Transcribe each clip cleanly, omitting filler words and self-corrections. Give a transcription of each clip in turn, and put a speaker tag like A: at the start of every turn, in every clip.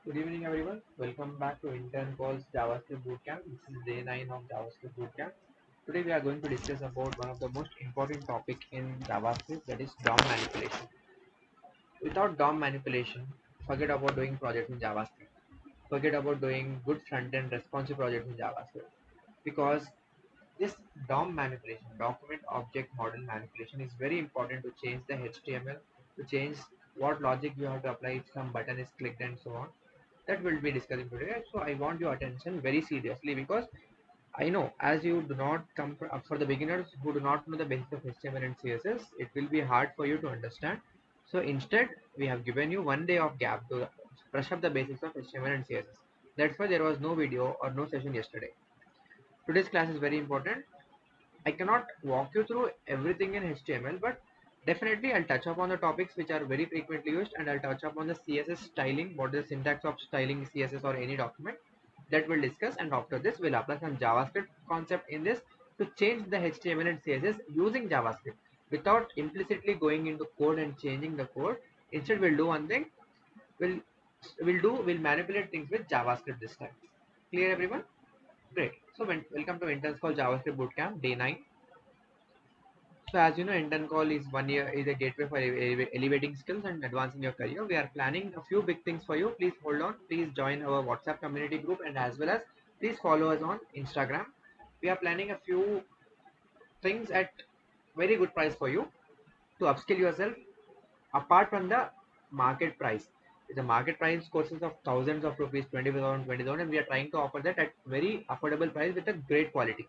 A: Good evening, everyone. Welcome back to Intern Calls JavaScript Bootcamp. This is day 9 of JavaScript Bootcamp. Today we are going to discuss about one of the most important topic in JavaScript, that is DOM manipulation. Without DOM manipulation, forget about doing projects in JavaScript. Forget about doing good front-end responsive projects in JavaScript. Because this DOM manipulation, document object model manipulation, is very important to change the HTML, to change what logic you have to apply if some button is clicked and so on. That we'll be discussing today. So I want your attention very seriously because I know as you do not come for the beginners who do not know the basics of HTML and CSS, it will be hard for you to understand. So instead, we have given you 1 day of gap to brush up the basics of HTML and CSS. That's why there was no video or no session yesterday. Today's class is very important. I cannot walk you through everything in HTML, but definitely I'll touch upon the topics which are very frequently used, and I'll touch upon the CSS styling, what is the syntax of styling CSS or any document, that we'll discuss. And after this we'll apply some JavaScript concept in this to change the HTML and CSS using JavaScript without implicitly going into code and changing the code. Instead we'll do one thing, we'll we'll manipulate things with JavaScript this time. Clear everyone? Great. So welcome to Interns Call JavaScript Bootcamp day 9. So as you know, intern call is 1 year is a gateway for elevating skills and advancing your career. We are planning a few big things for you. Please hold on. Please join our WhatsApp community group, and as well as please follow us on Instagram. We are planning a few things at very good price for you to upskill yourself apart from the market price. The market price courses of thousands of rupees, 20,000, 20,000, and we are trying to offer that at very affordable price with a great quality.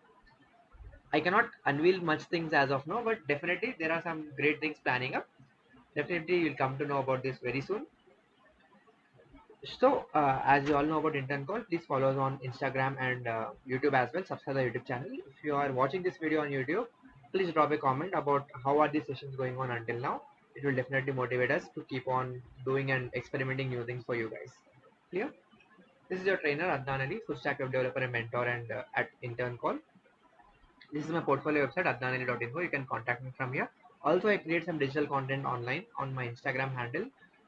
A: I cannot unveil much things as of now, but definitely there are some great things planning up. Definitely you'll come to know about this very soon. So as you all know about intern call, please follow us on Instagram and YouTube as well. Subscribe the YouTube channel. If you are watching this video on YouTube, please drop a comment about how are these sessions going on until now. It will definitely motivate us to keep on doing and experimenting new things for you guys. Clear? This is your trainer Adnan Ali, full stack web developer and mentor, and at intern call. This is my portfolio website, adnanali.info. You can contact me from here. Also, I create some digital content online on my Instagram handle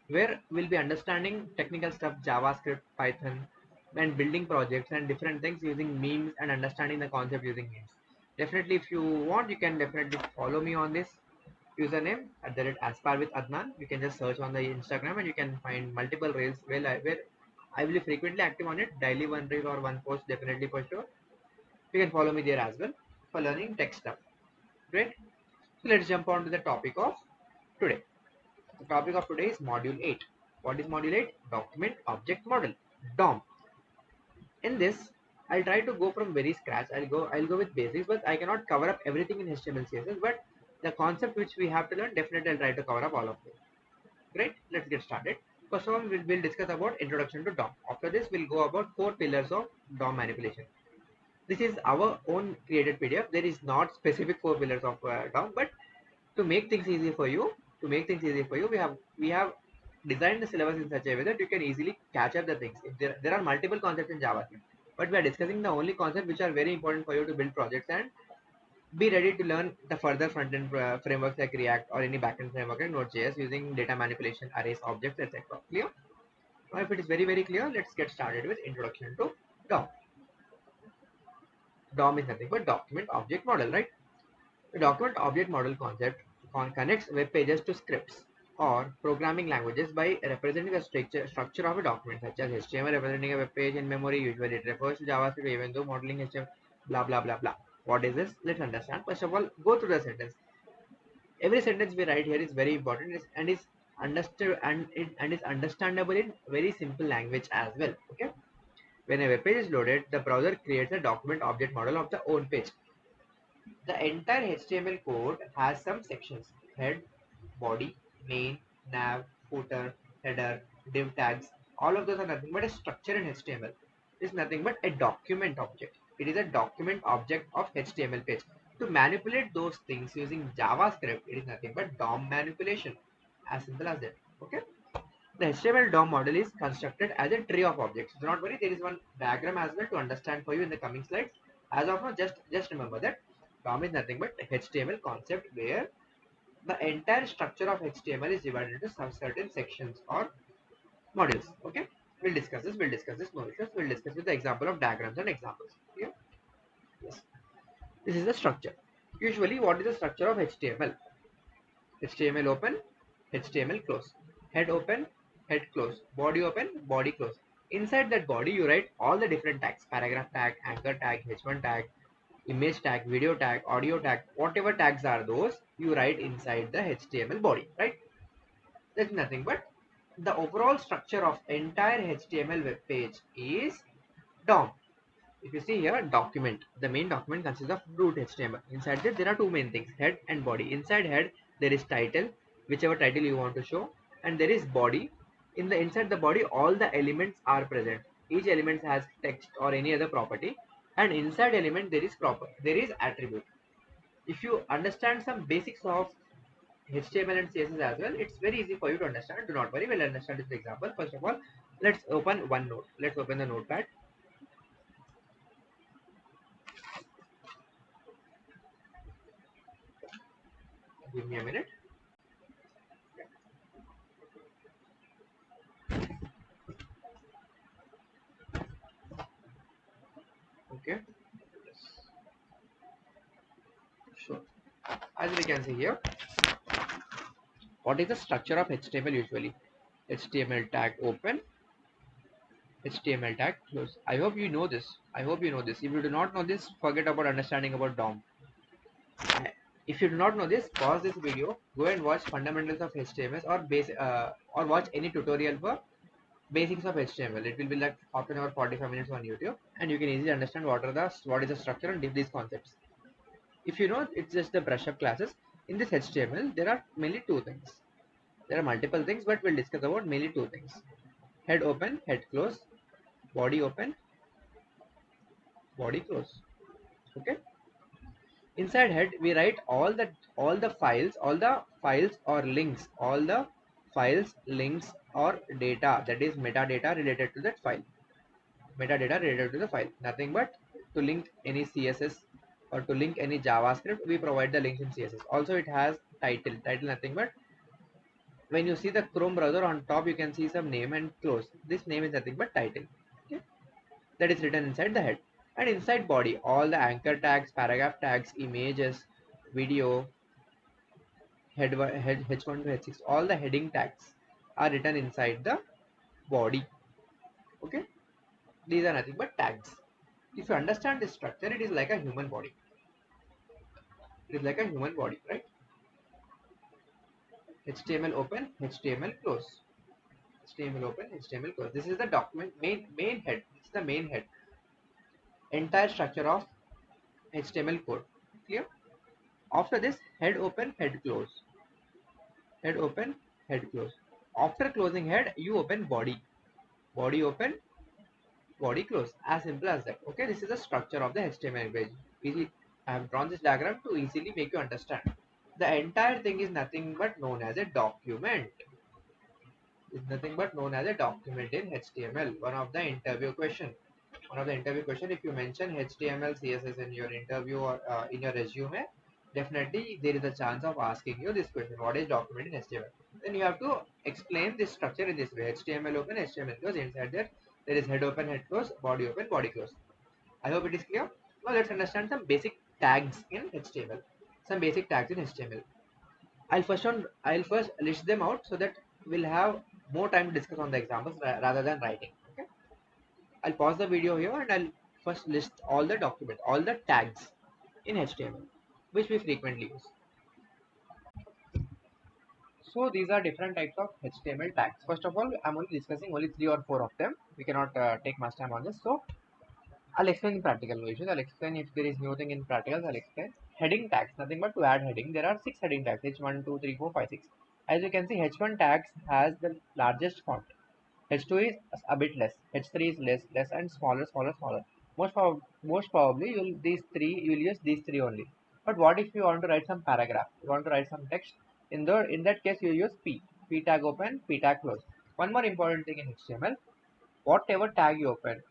A: where we'll be understanding technical stuff, JavaScript, Python, and building projects and different things using memes and understanding the concept using memes. Definitely, if you want, you can definitely follow me on this username at the rate Aspar with Adnan. You can just search on the Instagram and you can find multiple reels where I will be frequently active on it. Daily one reel or one post, definitely for sure. You can follow me there as well for learning tech stuff. Great. So let's jump on to the topic of today. The topic of today is module 8. What is module 8? Document Object Model, DOM. In this, I'll try to go from very scratch. I'll go with basics, but I cannot cover up everything in HTML CSS. But the concept which we have to learn, definitely I'll try to cover up all of them. Great. Let's get started. First of all, we'll discuss about introduction to DOM. After this, we'll go about 4 pillars of DOM manipulation. This is our own created PDF. There is not specific 4 pillars of DOM, but to make things easy for you, we have designed the syllabus in such a way that you can easily catch up the things. If there are multiple concepts in JavaScript, but we are discussing the only concepts which are very important for you to build projects and be ready to learn the further front-end frameworks like React or any backend framework like Node.js using data manipulation, arrays, objects, etc. Clear? Now, if it is very clear, let's get started with introduction to DOM. DOM is nothing but document object model, right? The document object model concept connects web pages to scripts or programming languages by representing the structure of a document, such as HTML representing a web page in memory. Usually it refers to JavaScript, even though modeling HTML, blah blah blah blah. What is this? Let's understand. First of all, go through the sentence. Every sentence we write here is very important and is understood and is understandable in very simple language as well. Okay. When a web page is loaded, the browser creates a document object model of the own page. The entire HTML code has some sections: head, body, main, nav, footer, header, div tags. All of those are nothing but a structure in HTML. It is nothing but a document object. It is a document object of HTML page. To manipulate those things using JavaScript, it is nothing but DOM manipulation. As simple as that. Okay. The HTML DOM model is constructed as a tree of objects. Do not worry, there is one diagram as well to understand for you in the coming slides. As of now, just remember that DOM is nothing but HTML concept where the entire structure of HTML is divided into some certain sections or modules. Okay, We'll discuss this. We'll discuss this. No issues. We'll discuss with the example of diagrams and examples. Clear? Yes. This is the structure. Usually, what is the structure of HTML? HTML open, HTML close. Head open, head close. Body open, body close. Inside that body, you write all the different tags: paragraph tag, anchor tag, h1 tag, image tag, video tag, audio tag, whatever tags are those, you write inside the HTML body, right? That's nothing but the overall structure of entire HTML web page is DOM. If you see here, document, the main document consists of root HTML. Inside that, there are two main things: head and body. Inside head, there is title, whichever title you want to show, and there is body. Inside the body, all the elements are present. Each element has text or any other property, and inside element there is attribute. If you understand some basics of HTML and CSS as well, it's very easy for you to understand. Do not worry, we'll understand this example. First of all, let's open OneNote. Let's open the notepad. Give me a minute. Okay. Sure. As we can see here, what is the structure of HTML usually? HTML tag open, HTML tag close. I hope you know this. I hope you know this. If you do not know this, forget about understanding about DOM. If you do not know this, pause this video, go and watch fundamentals of HTML or watch any tutorial for basics of HTML. It will be like half an hour, 45 minutes on YouTube, and you can easily understand what is the structure and these concepts. If you know, it's just the brush up classes. In this HTML, there are mainly two things. There are multiple things, but we'll discuss about mainly two things: head open, head close; body open, body close. Okay. Inside head, we write all the files or links, all the files, links, or data, that is metadata related to that file. Metadata related to the file. Nothing but to link any CSS or to link any JavaScript, we provide the links in CSS. Also, it has title. Title nothing but when you see the Chrome browser on top, you can see some name and close. This name is nothing but title. Okay? That is written inside the head. And inside body, all the anchor tags, paragraph tags, images, video, head h1 to h6, all the heading tags are written inside the body. Okay? These are nothing but tags. If you understand this structure, it is like a human body. It is like a human body, right? HTML open, HTML close. HTML open, HTML close. This is the document main head. This is the main head. Entire structure of HTML code. Clear? After this, head open, head close. Head open, head close. After closing head, you open body. Body open, body close. As simple as that. Okay, this is the structure of the HTML page. Easy. I have drawn this diagram to easily make you understand. The entire thing is nothing but known as a document. Is nothing but known as a document in HTML. One of the interview question. If you mention HTML, CSS in your interview or in your resume, definitely there is a chance of asking you this question: what is document in HTML? Then you have to explain this structure in this way: HTML open, HTML close. Inside there is head open, head close, body open, body close. I hope it is clear. Now let's understand some basic tags in HTML. Some basic tags in HTML. I'll first list them out so that we'll have more time to discuss on the examples rather than writing. Okay. I'll pause the video here and I'll first list all the tags in HTML, which we frequently use. So these are different types of HTML tags. First of all, I'm only discussing only 3 or 4 of them. We cannot take much time on this. So I'll explain in practical versions. I'll explain if there is new thing in practicals. I'll explain heading tags. Nothing but to add heading. There are 6 heading tags: H1, 2, 3, 4, 5, 6. As you can see, H1 tags has the largest font. H2 is a bit less. H3 is less, and smaller. Most probably you will use these three only. But what if you want to write some paragraph? You want to write some text. In that case, you use P. P tag open, P tag close. One more important thing in HTML: whatever tag you open,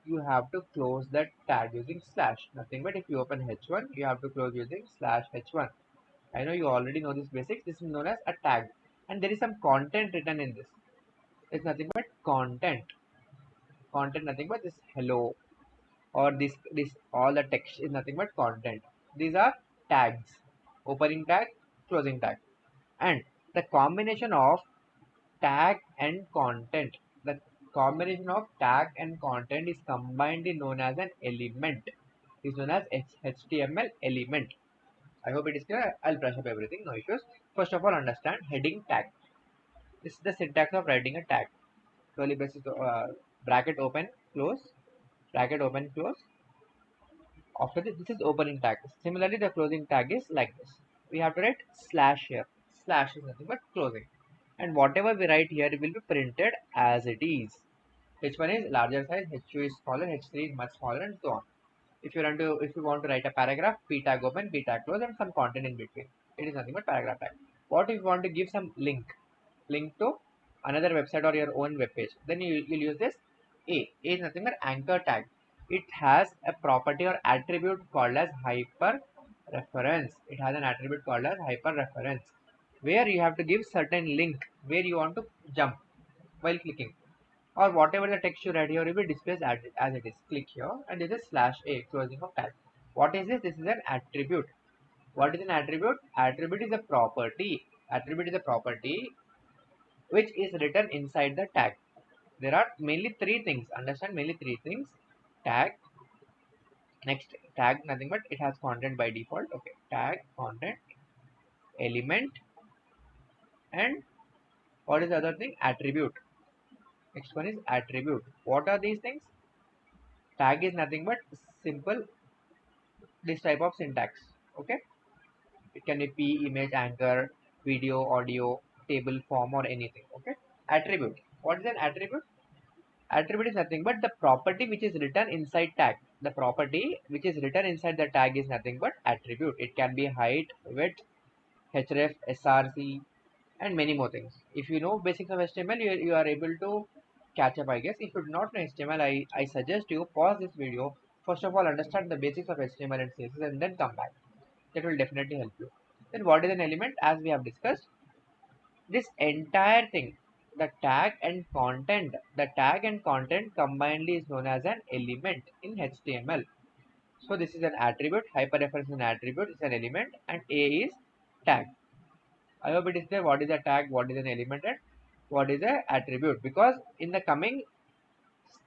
A: you have to close that tag using slash. Nothing but if you open H1, you have to close using slash H1. I know you already know this basics. This is known as a tag, and there is some content written in this. It's nothing but content. Content nothing but this hello or this all the text is nothing but content. These are tags, opening tag, closing tag, and the combination of tag and content. The combination of tag and content is combined known as an element. Is known as HTML element. I hope it is clear. I'll brush up everything, no issues. First of all, understand heading tag. This is the syntax of writing a tag. Curly braces, bracket open, close, bracket open, close. After this is opening tag. Similarly, the closing tag is like this. We have to write slash here. Slash is nothing but closing. And whatever we write here will be printed as it is. H1 is larger size, H2 is smaller, H3 is much smaller, and so on. If you want to write a paragraph, p tag open, p tag close, and some content in between. It is nothing but paragraph tag. What if you want to give some link to another website or your own web page? Then you'll use this A. A is nothing but anchor tag. It has a property or attribute called as hyperreference. It has an attribute called as hyperreference, where you have to give certain link where you want to jump while clicking, or whatever the text you write here will be displayed as it is. Click here, and this is slash a closing of tag. What is this? This is an attribute. What is an attribute? Attribute is a property. Attribute is a property which is written inside the tag. There are mainly three things. Understand, mainly three things. Tag. Next, tag nothing but it has content by default. Okay, tag, content, element, and what is the other thing? Attribute. Next one is attribute. What are these things? Tag is nothing but simple this type of syntax. Okay, it can be image, anchor, video, audio, table, form, or anything. Okay, attribute. What is an attribute? Attribute is nothing but the property which is written inside tag. The property which is written inside the tag is nothing but attribute. It can be height, width, href, src, and many more things. If you know basics of HTML, you are able to catch up, I guess. If you do not know HTML, I suggest you pause this video. First of all, understand the basics of HTML and CSS and then come back. That will definitely help you. Then what is an element? As we have discussed, this entire thing, the tag and content combinedly is known as an element in HTML. So this is an attribute, hyperreference is an attribute, is an element, and A is tag. I hope it is clear what is a tag, what is an element, and what is an attribute. Because in the coming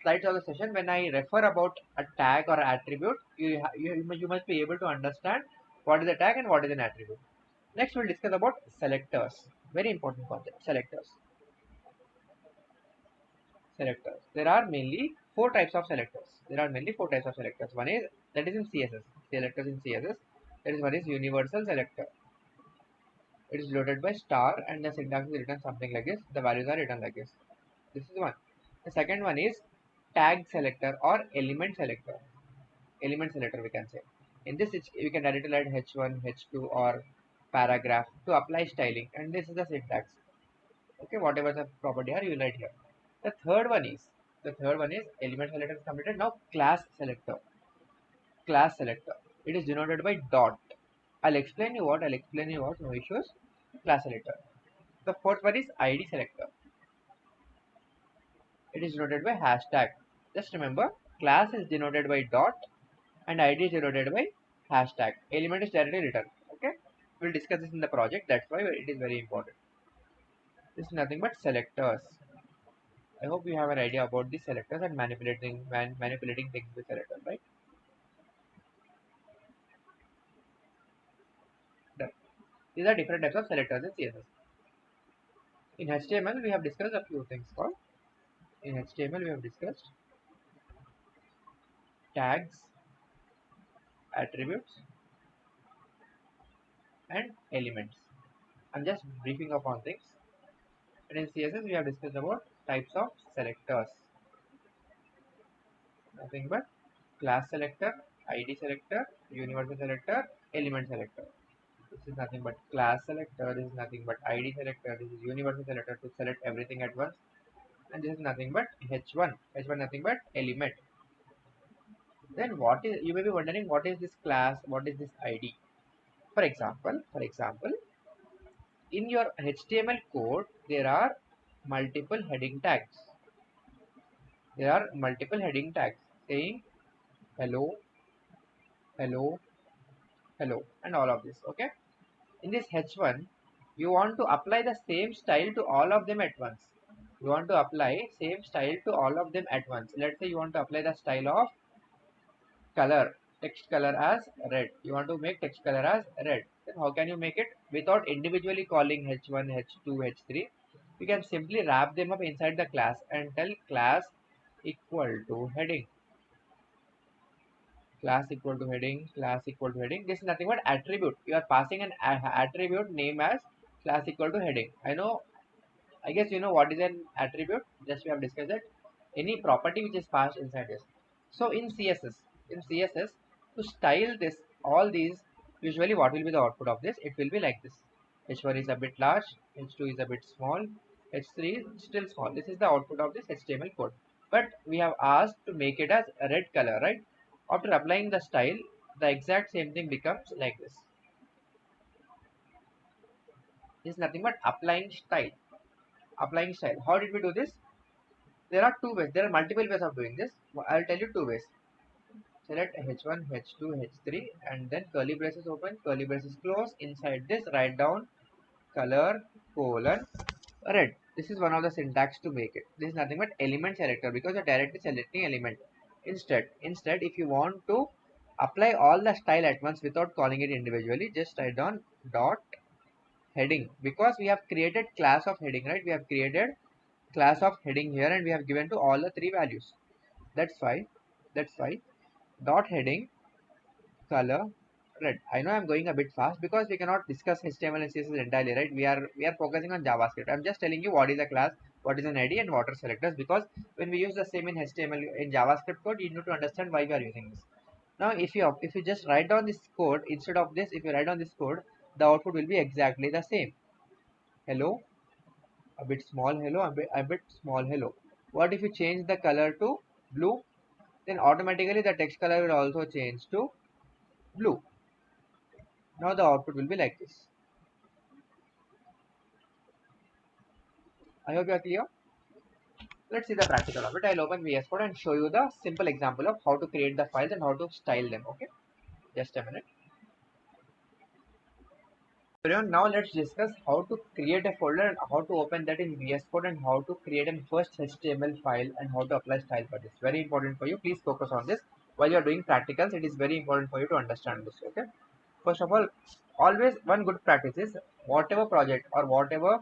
A: slides of the session, when I refer about a tag or attribute, you must be able to understand what is a tag and what is an attribute. Next, we'll discuss about selectors. Very important concept. Selectors. There are mainly four types of selectors. One is that is in CSS. Selectors in CSS. That is one is universal selector. It is denoted by star and the syntax is written something like this. The values are written like this. This is one. The second one is tag selector or element selector. Element selector we can say. In this we can directly write h1, h2 or paragraph to apply styling, and this is the syntax. Okay, whatever the property are you will write here. The third one is element selector is completed. Now class selector. Class selector. It is denoted by dot. I'll explain you what. No issues. Class selector. The fourth one is ID selector. It is denoted by hashtag. Just remember, class is denoted by dot and ID is denoted by hashtag. Element is directly written. Okay, we'll discuss this in the project. That's why it is very important. This is nothing but selectors. I hope you have an idea about the selectors and manipulating things with selectors, right? Done. These are different types of selectors in CSS. In HTML, we have discussed a few things called. In HTML, we have discussed tags, attributes, and elements. I'm just briefing upon things. And in CSS, we have discussed about types of selectors. Nothing but class selector, ID selector, universal selector, element selector. This is nothing but class selector, this is nothing but ID selector, this is universal selector to select everything at once, and this is nothing but H1. H1 nothing but element. Then what is, you may be wondering, what is this class, what is this ID? For example, in your HTML code, there are multiple heading tags. There are multiple heading tags saying hello, hello, hello, and all of this. Okay. In this H1, you want to apply the same style to all of them at once. You want to apply same style to all of them at once. Let's say you want to apply the style of color, text color as red. You want to make text color as red. Then how can you make it without individually calling H1, H2, H3? You can simply wrap them up inside the class and tell class equal to heading. Class equal to heading, class equal to heading. This is nothing but attribute. You are passing an attribute name as class equal to heading. I guess you know what is an attribute. Just we have discussed it. Any property which is passed inside this. So in CSS, to style this, all these, usually what will be the output of this? It will be like this. H1 is a bit large, H2 is a bit small, H3 is still small. This is the output of this HTML code. But we have asked to make it as a red color, right? After applying the style, the exact same thing becomes like this. This is nothing but applying style. Applying style. How did we do this? There are two ways. There are multiple ways of doing this. I'll tell you two ways. Select H1, H2, H3 and then curly braces open, curly braces close. Inside this, write down color colon red. This is one of the syntax to make it. This is nothing but element selector because you're directly selecting element. Instead, if you want to apply all the style at once without calling it individually, just write down dot heading because we have created class of heading, right? We have created class of heading here and we have given to all the three values. That's why dot heading color red. I know I'm going a bit fast because we cannot discuss HTML and CSS entirely, right? We are focusing on JavaScript. I'm just telling you what is a class, what is an ID, and what are selectors, because when we use the same in HTML in JavaScript code, you need to understand why we are using this. Now, if you just write down this code instead of this, if you write down this code, the output will be exactly the same. Hello, a bit small hello, a bit small hello. What if you change the color to blue? Then automatically the text color will also change to blue. Now the output will be like this. I hope you are clear. Let's see the practical of it. I'll open VS Code and show you the simple example of how to create the files and how to style them. Okay, just a minute. Now let's discuss how to create a folder and how to open that in VS Code and how to create a first HTML file and how to apply style for this. Very important for you. Please focus on this while you are doing practicals. It is very important for you to understand this. Okay. First of all, always one good practice is whatever project or whatever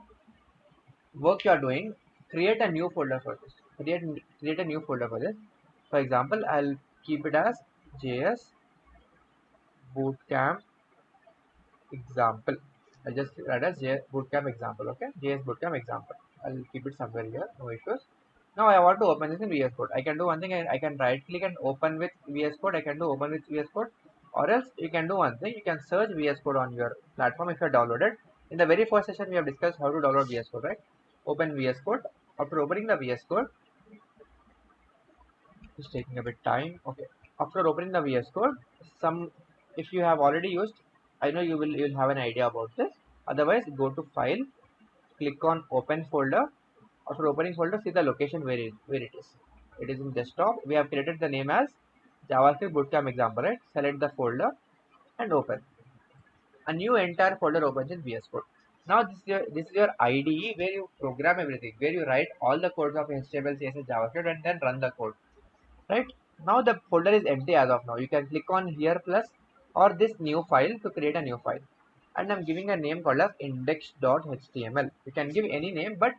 A: work you are doing, create a new folder for this. Create a new folder for this. For example, I'll keep it as JS Bootcamp example. I'll just write as JS Bootcamp example. Okay, JS Bootcamp example. I'll keep it somewhere here. No issues. Now I want to open this in VS Code. I can do one thing. I can right click and open with VS Code. I can do open with VS Code, or else you can do one thing. You can search VS Code on your platform if you are downloaded. In the very first session, we have discussed how to download VS Code, right? Open VS Code. After opening the VS Code, it's taking a bit time. Okay. After opening the VS Code, if you have already used, I know you'll have an idea about this. Otherwise, go to File, click on Open Folder. After opening folder, see the location where it is. It is in desktop. We have created the name as JavaScript Bootcamp example, right? Select the folder and open. A new entire folder opens in VS Code. Now this is your IDE where you program everything, where you write all the codes of HTML, CSS, JavaScript, and then run the code. Right? Now the folder is empty as of now. You can click on here plus or this new file to create a new file. And I'm giving a name called as index.html. You can give any name, but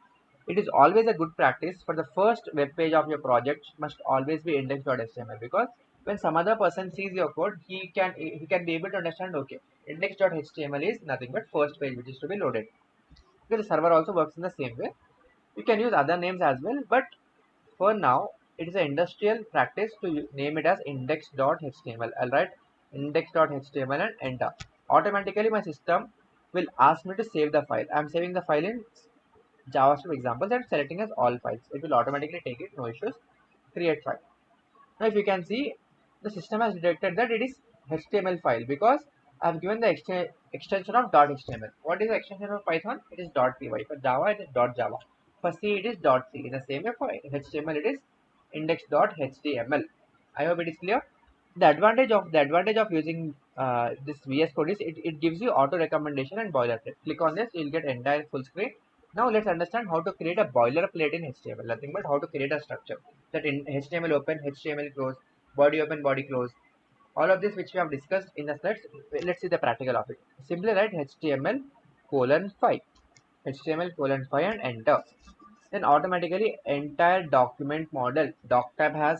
A: it is always a good practice for the first web page of your project must always be index.html, because when some other person sees your code, he can be able to understand, okay, index.html is nothing but first page which is to be loaded. Because the server also works in the same way. You can use other names as well, but for now it is an industrial practice to name it as index.html. I'll write index.html and enter. Automatically my system will ask me to save the file. I'm saving the file in JavaScript examples and selecting as all files. It will automatically take it, no issues. Create file. Now if you can see, the system has detected that it is HTML file because I've given the extension of .html. What is the extension of Python? It is .py. For Java, it is .java. For C it is .c. In the same way for HTML it is index.html. I hope it is clear. The advantage of using this VS Code is it gives you auto recommendation and boilerplate. Click on this, you'll get entire full screen. Now let's understand how to create a boilerplate in HTML. Nothing but how to create a structure that in HTML open, HTML close, body open, body close. All of this which we have discussed in the slides. Let's see the practical of it. Simply write HTML colon 5, HTML colon 5 and enter. Then automatically entire document model doc tab has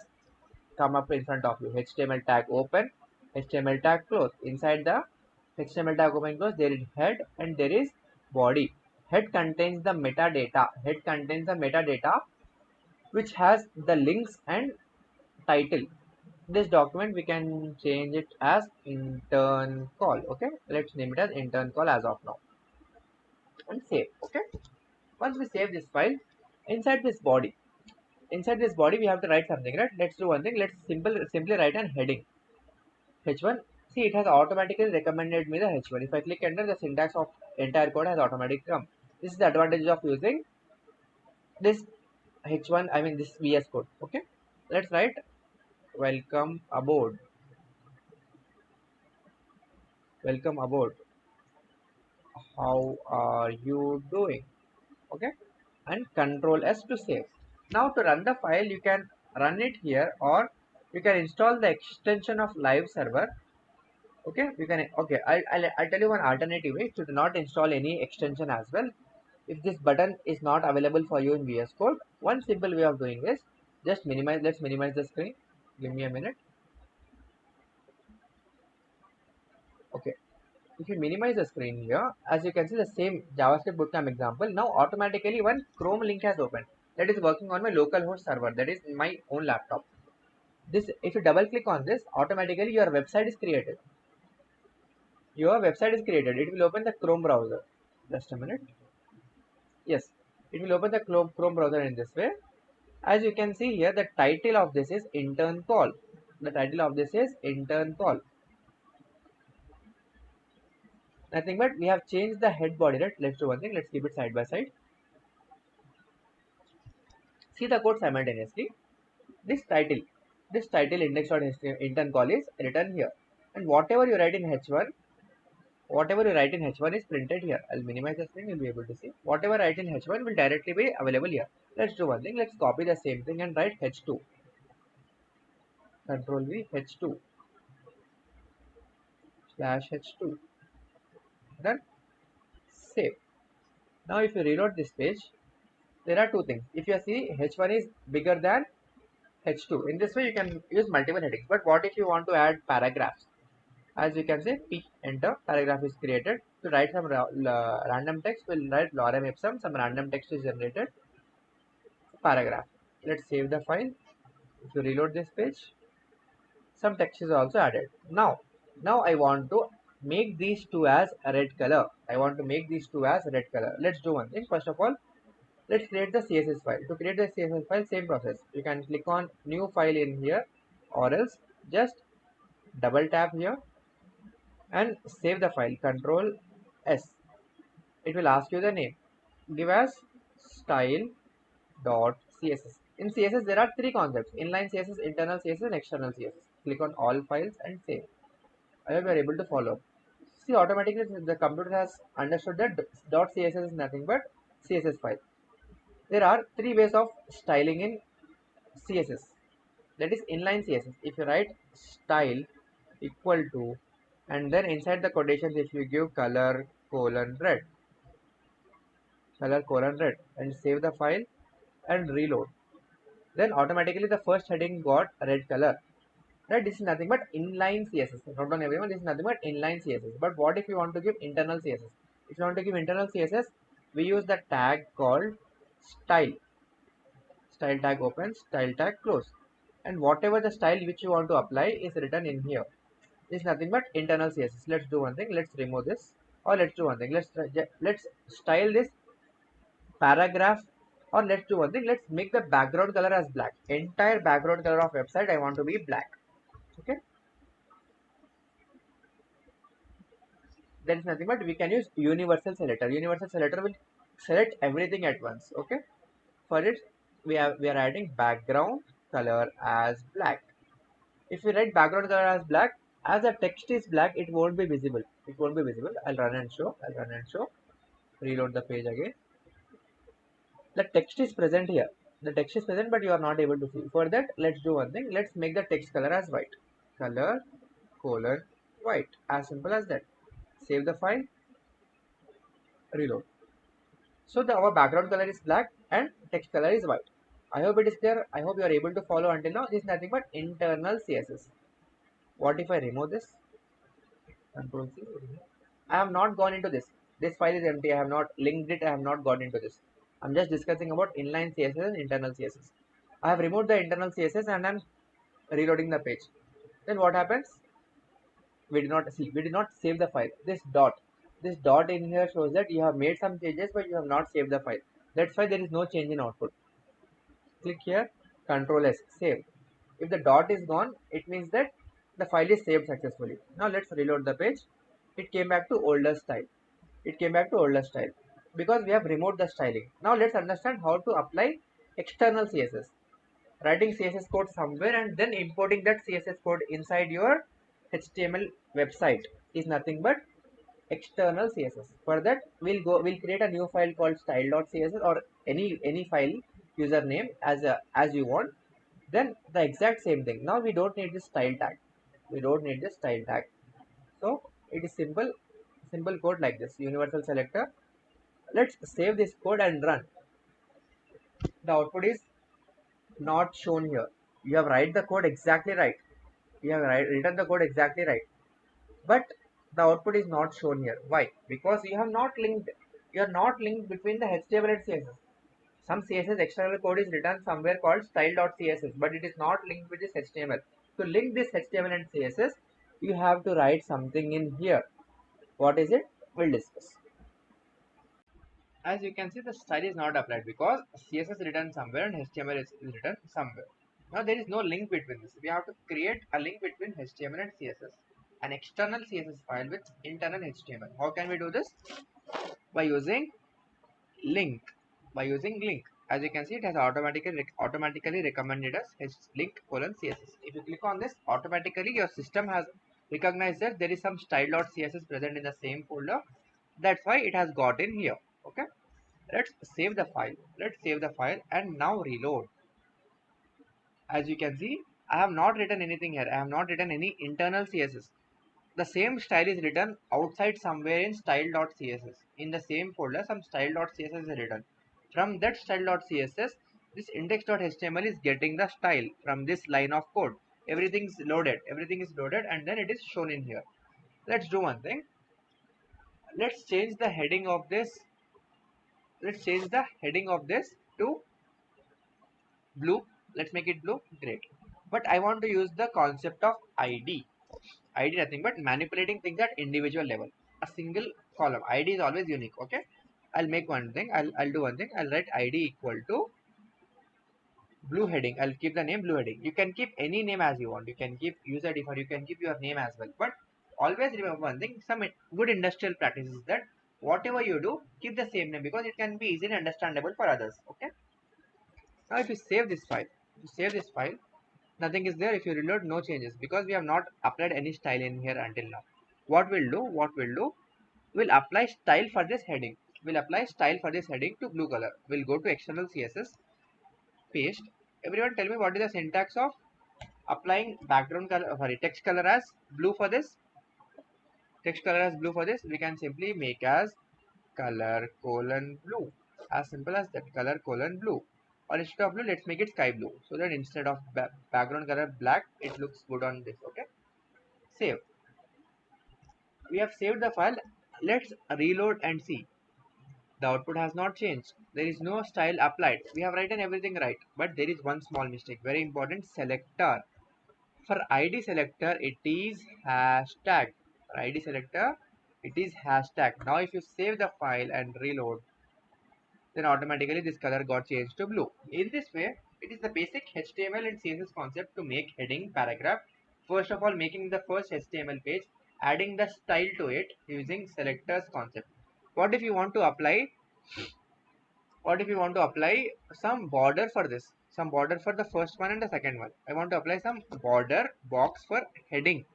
A: come up in front of you. HTML tag open, HTML tag close. Inside the HTML tag open close, there is head and there is body. Head contains the metadata. Head contains the metadata which has the links and title. This document we can change it as intern call. Okay, let's name it as intern call as of now and save. Okay, once we save this file, inside this body, we have to write something, right? Let's do one thing. Let's simply write an heading h1. See, it has automatically recommended me the h1. If I click enter, the syntax of entire code has automatically come. This is the advantage of using this h1, I mean this VS code. Okay, let's write welcome aboard, welcome aboard, how are you doing? Okay, and control S to save. Now to run the file, you can run it here or you can install the extension of live server. Okay, you can. Okay, I'll tell you one alternative way to not install any extension as well. If this button is not available for you in VS Code, one simple way of doing is just minimize. Let's minimize the screen. Give me a minute. Okay, if you minimize the screen here, as you can see the same JavaScript bootcamp example, now automatically one Chrome link has opened that is working on my localhost server, that is my own laptop. This, if you double click on this, automatically your website is created. Your website is created. It will open the Chrome browser. Just a minute. Yes, it will open the Chrome browser in this way. As you can see here, the title of this is intern call. The title of this is intern call. Nothing but we have changed the head body, right? Let's do one thing. Let's keep it side by side. See the code simultaneously. This title index.intern call is written here. And whatever you write in H1, is printed here. I'll minimize the screen, you'll be able to see. Whatever I write in H1 will directly be available here. Let's do one thing. Let's copy the same thing and write H2. Control V, H2 slash H2. Done. Save. Now if you reload this page, there are two things. If you see H1 is bigger than H2. In this way you can use multiple headings. But what if you want to add paragraphs? As you can say, P, enter, paragraph is created. To write some random text, we'll write lorem ipsum, some random text is generated, paragraph. Let's save the file. If you reload this page, some text is also added. Now I want to make these two as a red color. Let's do one thing. First of all, let's create the CSS file. To create the CSS file, same process. You can click on new file in here, or else just double tap here and save the file. Control S. It will ask you the name. Give as style.css. In CSS there are three concepts: inline CSS, internal CSS and external CSS. Click on all files and save. I hope you are able to follow. See, automatically the computer has understood that .css is nothing but CSS file. There are three ways of styling in CSS. That is inline CSS. If you write style equal to, and then inside the quotations if you give color colon red, and save the file and reload, then automatically the first heading got red color, right? This is nothing but inline CSS. Note down everyone, this is nothing but inline CSS. But what if you want to give internal CSS? If you want to give internal CSS, we use the tag called style. Style tag open, style tag close, and whatever the style which you want to apply is written in here. This is nothing but internal CSS. Let's do one thing. Let's remove this, or let's do one thing. Let's style this paragraph, or let's do one thing. Let's make the background color as black. Entire background color of website I want to be black. Okay. There is nothing but we can use universal selector. Universal selector will select everything at once. Okay. For it, we are adding background color as black. If we write background color as black, as the text is black, it won't be visible. It won't be visible. I'll run and show. Reload the page again. The text is present here. The text is present, but you are not able to see. For that, let's do one thing. Let's make the text color as white. Color colon white. As simple as that. Save the file. Reload. So our background color is black and text color is white. I hope it is clear. I hope you are able to follow until now. This is nothing but internal CSS. What if I remove this? Control C. I have not gone into this. This file is empty. I have not linked it. I have not gone into this. I'm just discussing about inline CSS and internal CSS. I have removed the internal CSS and I'm reloading the page. Then what happens? We did not see. We did not save the file. This dot in here shows that you have made some changes, but you have not saved the file. That's why there is no change in output. Click here, Control S, save. If the dot is gone, it means that the file is saved successfully. Now let's reload the page. It came back to older style. Because we have removed the styling. Now let's understand how to apply external CSS. Writing CSS code somewhere and then importing that CSS code inside your HTML website is nothing but external CSS. For that, we'll create a new file called style.css or any file username as you want. Then the exact same thing. Now we don't need this style tag. So it is simple code like this. Universal selector. Let's save this code and run. The output is not shown here. You have written the code exactly right. Written the code exactly right. But the output is not shown here. Why? Because you have not linked. You are not linked between the HTML and CSS. Some CSS external code is written somewhere called style.css, but it is not linked with this HTML. To link this HTML and CSS, you have to write something in here. What is it? We'll discuss. As you can see, the style is not applied because CSS is written somewhere and HTML is written somewhere. Now there is no link between this. We have to create a link between HTML and CSS, an external CSS file with internal HTML. How can we do this? By using link. As you can see, it has automatically recommended us link colon CSS. If you click on this, automatically your system has recognized that there is some style.css present in the same folder. That's why it has got in here. Okay. Let's save the file and now reload. As you can see, I have not written anything here. I have not written any internal CSS. The same style is written outside somewhere in style.css. In the same folder, some style.css is written. From that style.css, this index.html is getting the style from this line of code. Everything is loaded, and then it is shown in here. Let's do one thing. Let's change the heading of this. To blue. Let's make it blue. Great. But I want to use the concept of ID. ID nothing but manipulating things at individual level. A single column. ID is always unique. Okay. I'll make one thing. I'll do one thing. I'll write ID equal to blue heading. I'll keep the name blue heading. You can keep any name as you want. You can keep user defined. You can keep your name as well. But always remember one thing. Some good industrial practice is that whatever you do, keep the same name because it can be easily understandable for others. Okay. Now if you save this file, nothing is there. If you reload, no changes because we have not applied any style in here until now. What we'll do, we'll apply style for this heading. To blue color. We'll go to external CSS, paste. Everyone tell me what is the syntax of applying text color as blue for this. We can simply make as color colon blue. As simple as that, color colon blue. Or instead of blue, let's make it sky blue. So that instead of background color black, it looks good on this. Okay. Save. We have saved the file. Let's reload and see. The output has not changed. There is no style applied. We have written everything right. But there is one small mistake. Very important. Selector. For ID selector, it is hashtag. For ID selector, it is hashtag. Now if you save the file and reload, then automatically this color got changed to blue. In this way, it is the basic HTML and CSS concept to make heading paragraph. First of all, making the first HTML page, adding the style to it using selectors concept. What if you want to apply What if you want to apply some border for this? Some border for the first one and the second one. I want to apply some border box for heading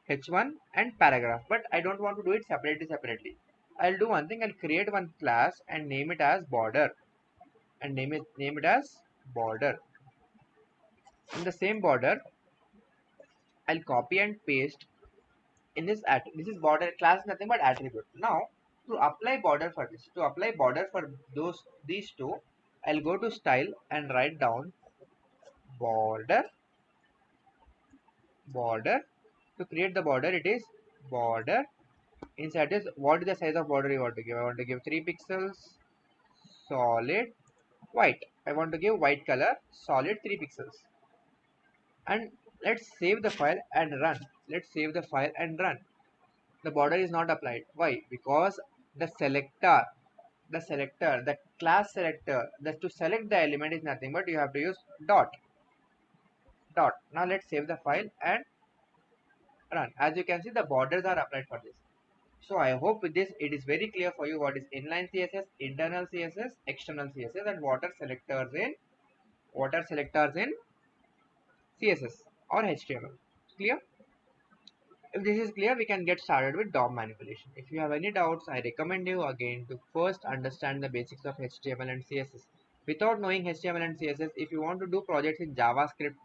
A: H1 and paragraph, but I don't want to do it separately. I'll do one thing. I'll create one class and name it as border, and name it as border. In the same border, I'll copy and paste in this this is border class is nothing but attribute. Now to apply border for this, to apply border for these two, I'll go to style and write down border. To create the border, it is border. Inside this, what is the size of border you want to give? I want to give 3 pixels, solid, white. I want to give white color, solid 3 pixels. And let's save the file and run. The border is not applied. Why? Because the the class selector, to select the element is nothing but you have to use dot. Now let's save the file and run. As you can see, the borders are applied for this. So I hope with this it is very clear for you what is inline CSS, internal CSS, external CSS, and what are selectors in CSS or HTML. Clear? If this is clear, we can get started with DOM manipulation. If you have any doubts, I recommend you again to first understand the basics of HTML and CSS. Without knowing HTML and CSS, if you want to do projects in JavaScript,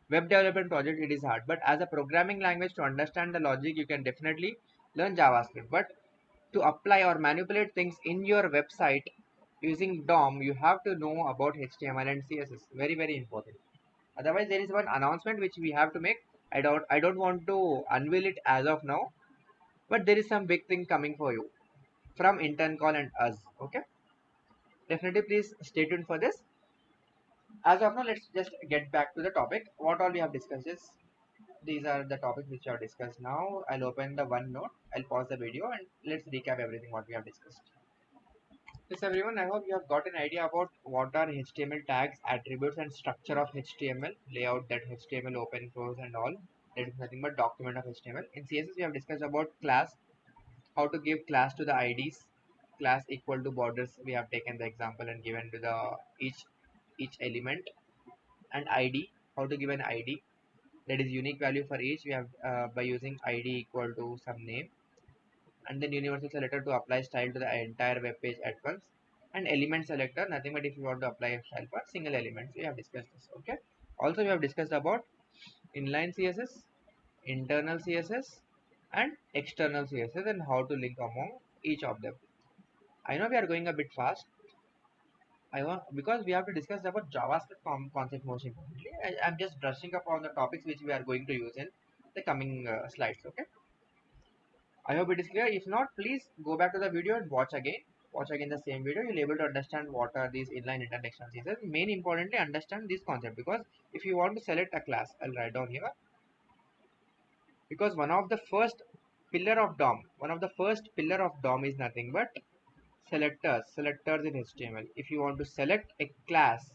A: web development project, it is hard. But as a programming language, to understand the logic, you can definitely learn JavaScript. But to apply or manipulate things in your website using DOM, you have to know about HTML and CSS. Very, very important. Otherwise, there is one announcement which we have to make. I don't want to unveil it as of now, but there is some big thing coming for you from intern call and us. Okay, definitely please stay tuned for this. As of now, let's just get back to the topic. What all we have discussed is these are the topics which we have discussed. Now I'll open the OneNote. I'll pause the video and let's recap everything what we have discussed. Yes, everyone, I hope you have got an idea about what are HTML tags, attributes, and structure of HTML, layout, that HTML open close and all. That is nothing but document of HTML. In CSS, we have discussed about class, how to give class to the IDs, class equal to borders. We have taken the example and given to the each element, and ID, how to give an ID, that is unique value for each. We have by using ID equal to some name, and then universal selector to apply style to the entire web page at once, and element selector nothing but if you want to apply a style for single elements. We have discussed this. Okay, also we have discussed about inline CSS, internal CSS, and external CSS, and how to link among each of them. I know we are going a bit fast. I want because we have to discuss about JavaScript concept most importantly. I'm just brushing up on the topics which we are going to use in the coming slides. Okay, I hope it is clear. If not, please go back to the video and watch again. Watch again the same video. You'll be able to understand what are these inline, internal, external CSS. Main importantly, understand this concept, because if you want to select a class, I'll write down here. Because one of the first pillar of DOM is nothing but selectors in HTML. If you want to select a class,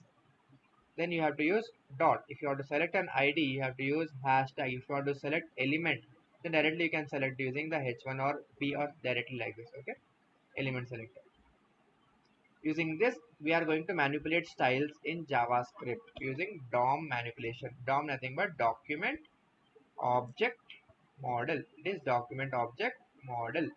A: then you have to use dot. If you want to select an ID, you have to use hashtag. If you want to select element, then directly you can select using the H1 or P or directly like this. Okay, element selector. Using this, we are going to manipulate styles in JavaScript using DOM manipulation. DOM nothing but document object model. It is document object model.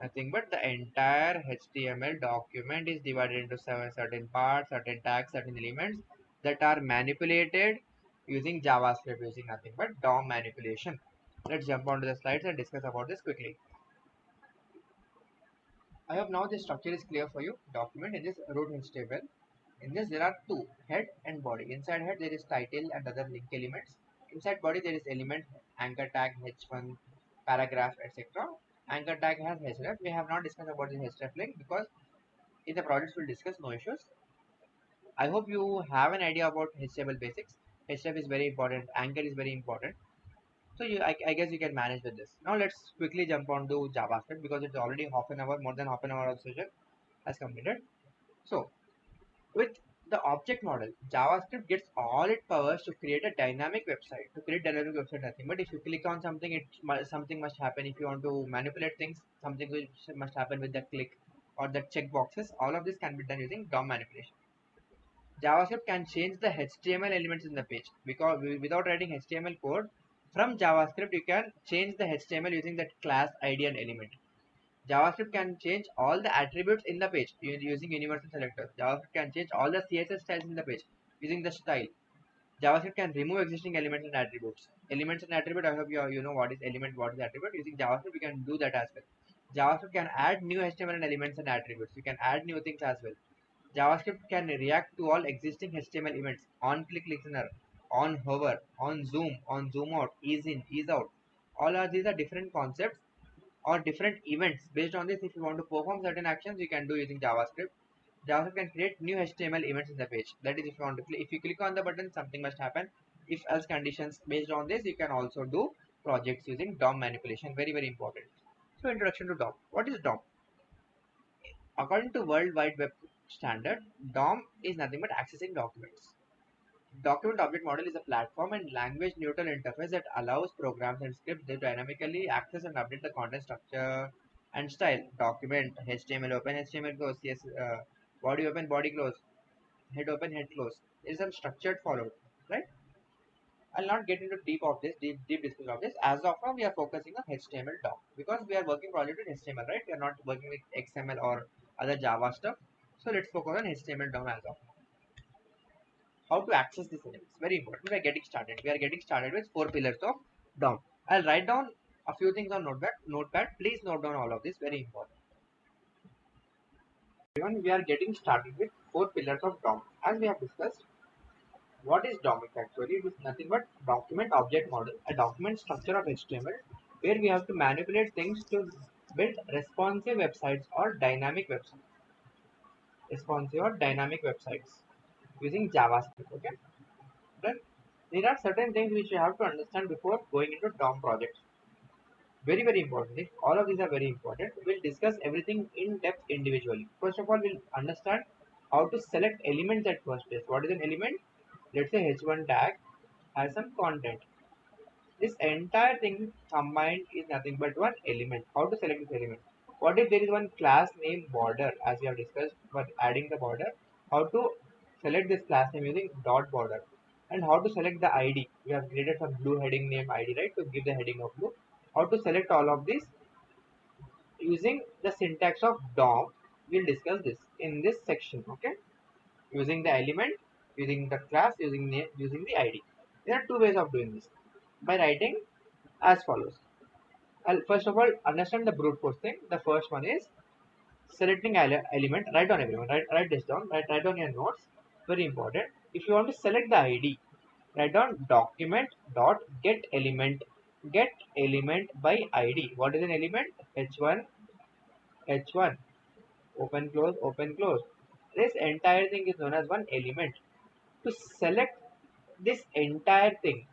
A: Nothing but the entire HTML document is divided into certain parts, certain tags, certain elements that are manipulated using JavaScript, using nothing but DOM manipulation. Let's jump onto the slides and discuss about this quickly. I hope now the structure is clear for you. Document in this root HTML. In this there are two, head and body. Inside head there is title and other link elements. Inside body there is element, anchor tag, h1, paragraph, etc. Anchor tag has href. We have not discussed about this href link because in the projects we'll discuss, no issues. I hope you have an idea about HTML basics. Href is very important. Anchor is very important. So I guess you can manage with this. Now let's quickly jump on to JavaScript because it's already half an hour, more than half an hour of session has completed. So with the object model, JavaScript gets all its powers to create a dynamic website. To create dynamic website, nothing but if you click on something, something must happen. If you want to manipulate things, something must happen with the click. or the checkboxes. All of this can be done using DOM manipulation. JavaScript can change the HTML elements in the page because without writing HTML code from JavaScript, you can change the HTML using that class ID and element. JavaScript can change all the attributes in the page using universal selectors. JavaScript can change all the CSS styles in the page using the style. JavaScript can remove existing elements and attributes. Elements and attribute, I hope you know what is element, what is attribute. Using JavaScript, we can do that as well. JavaScript can add new HTML and elements and attributes. You can add new things as well. JavaScript can react to all existing HTML events: on click listener, on hover, on zoom out, ease in, ease out. All of these are different concepts or different events. Based on this, if you want to perform certain actions, you can do using JavaScript. JavaScript can create new HTML events in the page. That is, if you want to if you click on the button, something must happen. If else conditions. Based on this, you can also do projects using DOM manipulation. Very, very important. So, introduction to DOM. What is DOM? According to World Wide Web standard, DOM is nothing but accessing documents. Document Object Model is a platform and language neutral interface that allows programs and scripts to dynamically access and update the content structure and style. Document, HTML open, HTML close, yes, body open, body close, head open, head close. There is some structured followed, right? I'll not get into deep discussion of this. As of now, we are focusing on HTML DOM because we are working project with HTML, right? We are not working with XML or other Java stuff. So let's focus on HTML DOM as of now. How to access these elements? Very important. We are getting started. We are getting started with 4 pillars of DOM. I'll write down a few things on Notepad. Please note down all of this. Very important. Everyone, we are getting started with 4 pillars of DOM. As we have discussed, what is DOM? Actually, it is nothing but document object model, a document structure of HTML, where we have to manipulate things to build responsive websites or dynamic websites. Responsive or dynamic websites using JavaScript. Okay. Then there are certain things which you have to understand before going into DOM projects. Very, very important. All of these are very important. We'll discuss everything in depth individually. First of all, we'll understand how to select elements at first place. What is an element? Let's say h1 tag has some content. This entire thing combined is nothing but one element. How to select this element? What if there is one class name border, as we have discussed for adding the border? How to select this class name using dot border? And how to select the ID? We have created some blue heading name ID, right, to give the heading of blue. How to select all of this using the syntax of DOM? We'll discuss this in this section. Okay, using the element, using the class, using name, using the ID. There are two ways of doing this. By writing as follows. I'll first of all understand the brute force thing. The first one is selecting element. Write down everyone. Write this down. Write down your notes. Very important. If you want to select the ID, write down document dot get element. Get element by ID. What is an element? H1 H1. Open close. This entire thing is known as one element. To select this entire thing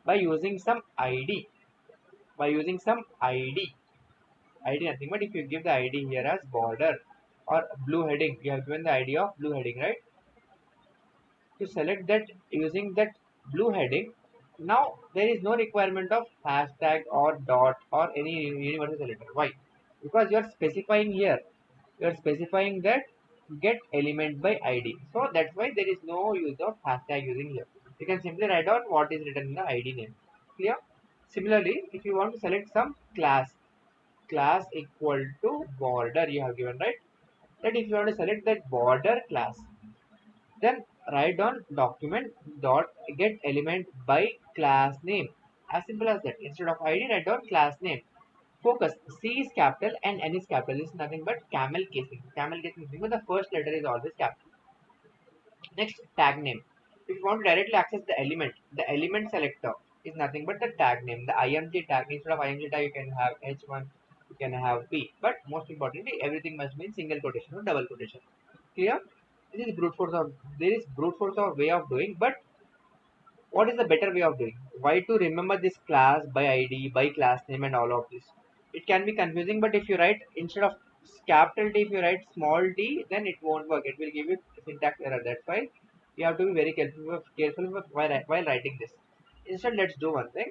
A: by using some ID. By using some ID nothing but if you give the ID here as border or blue heading, you have given the ID of blue heading, right? To select that using that blue heading, now there is no requirement of hashtag or dot or any universal selector. Why? Because you are specifying here, you are specifying that get element by ID. So that's why there is no use of hashtag using here. You can simply write down what is written in the ID name. Clear? Similarly, if you want to select some class equal to border you have given, right? That if you want to select that border class, then write down document dot get element by class name. As simple as that. Instead of ID, write down class name. Focus. C is capital and N is capital. This is nothing but camel casing. Camel casing because the first letter is always capital. Next, tag name. If you want to directly access the element selector is nothing but the tag name. The img tag, instead of img tag, you can have h1, you can have p. But most importantly, everything must be in single quotation or double quotation. Clear? This is brute force of there is brute force of way of doing, but what is the better way of doing? Why to remember this class by ID, by class name, and all of this? It can be confusing, but if you write instead of capital T, if you write small t, then it won't work. It will give you syntax error. That's why you have to be very careful while writing this. Instead, let's do one thing.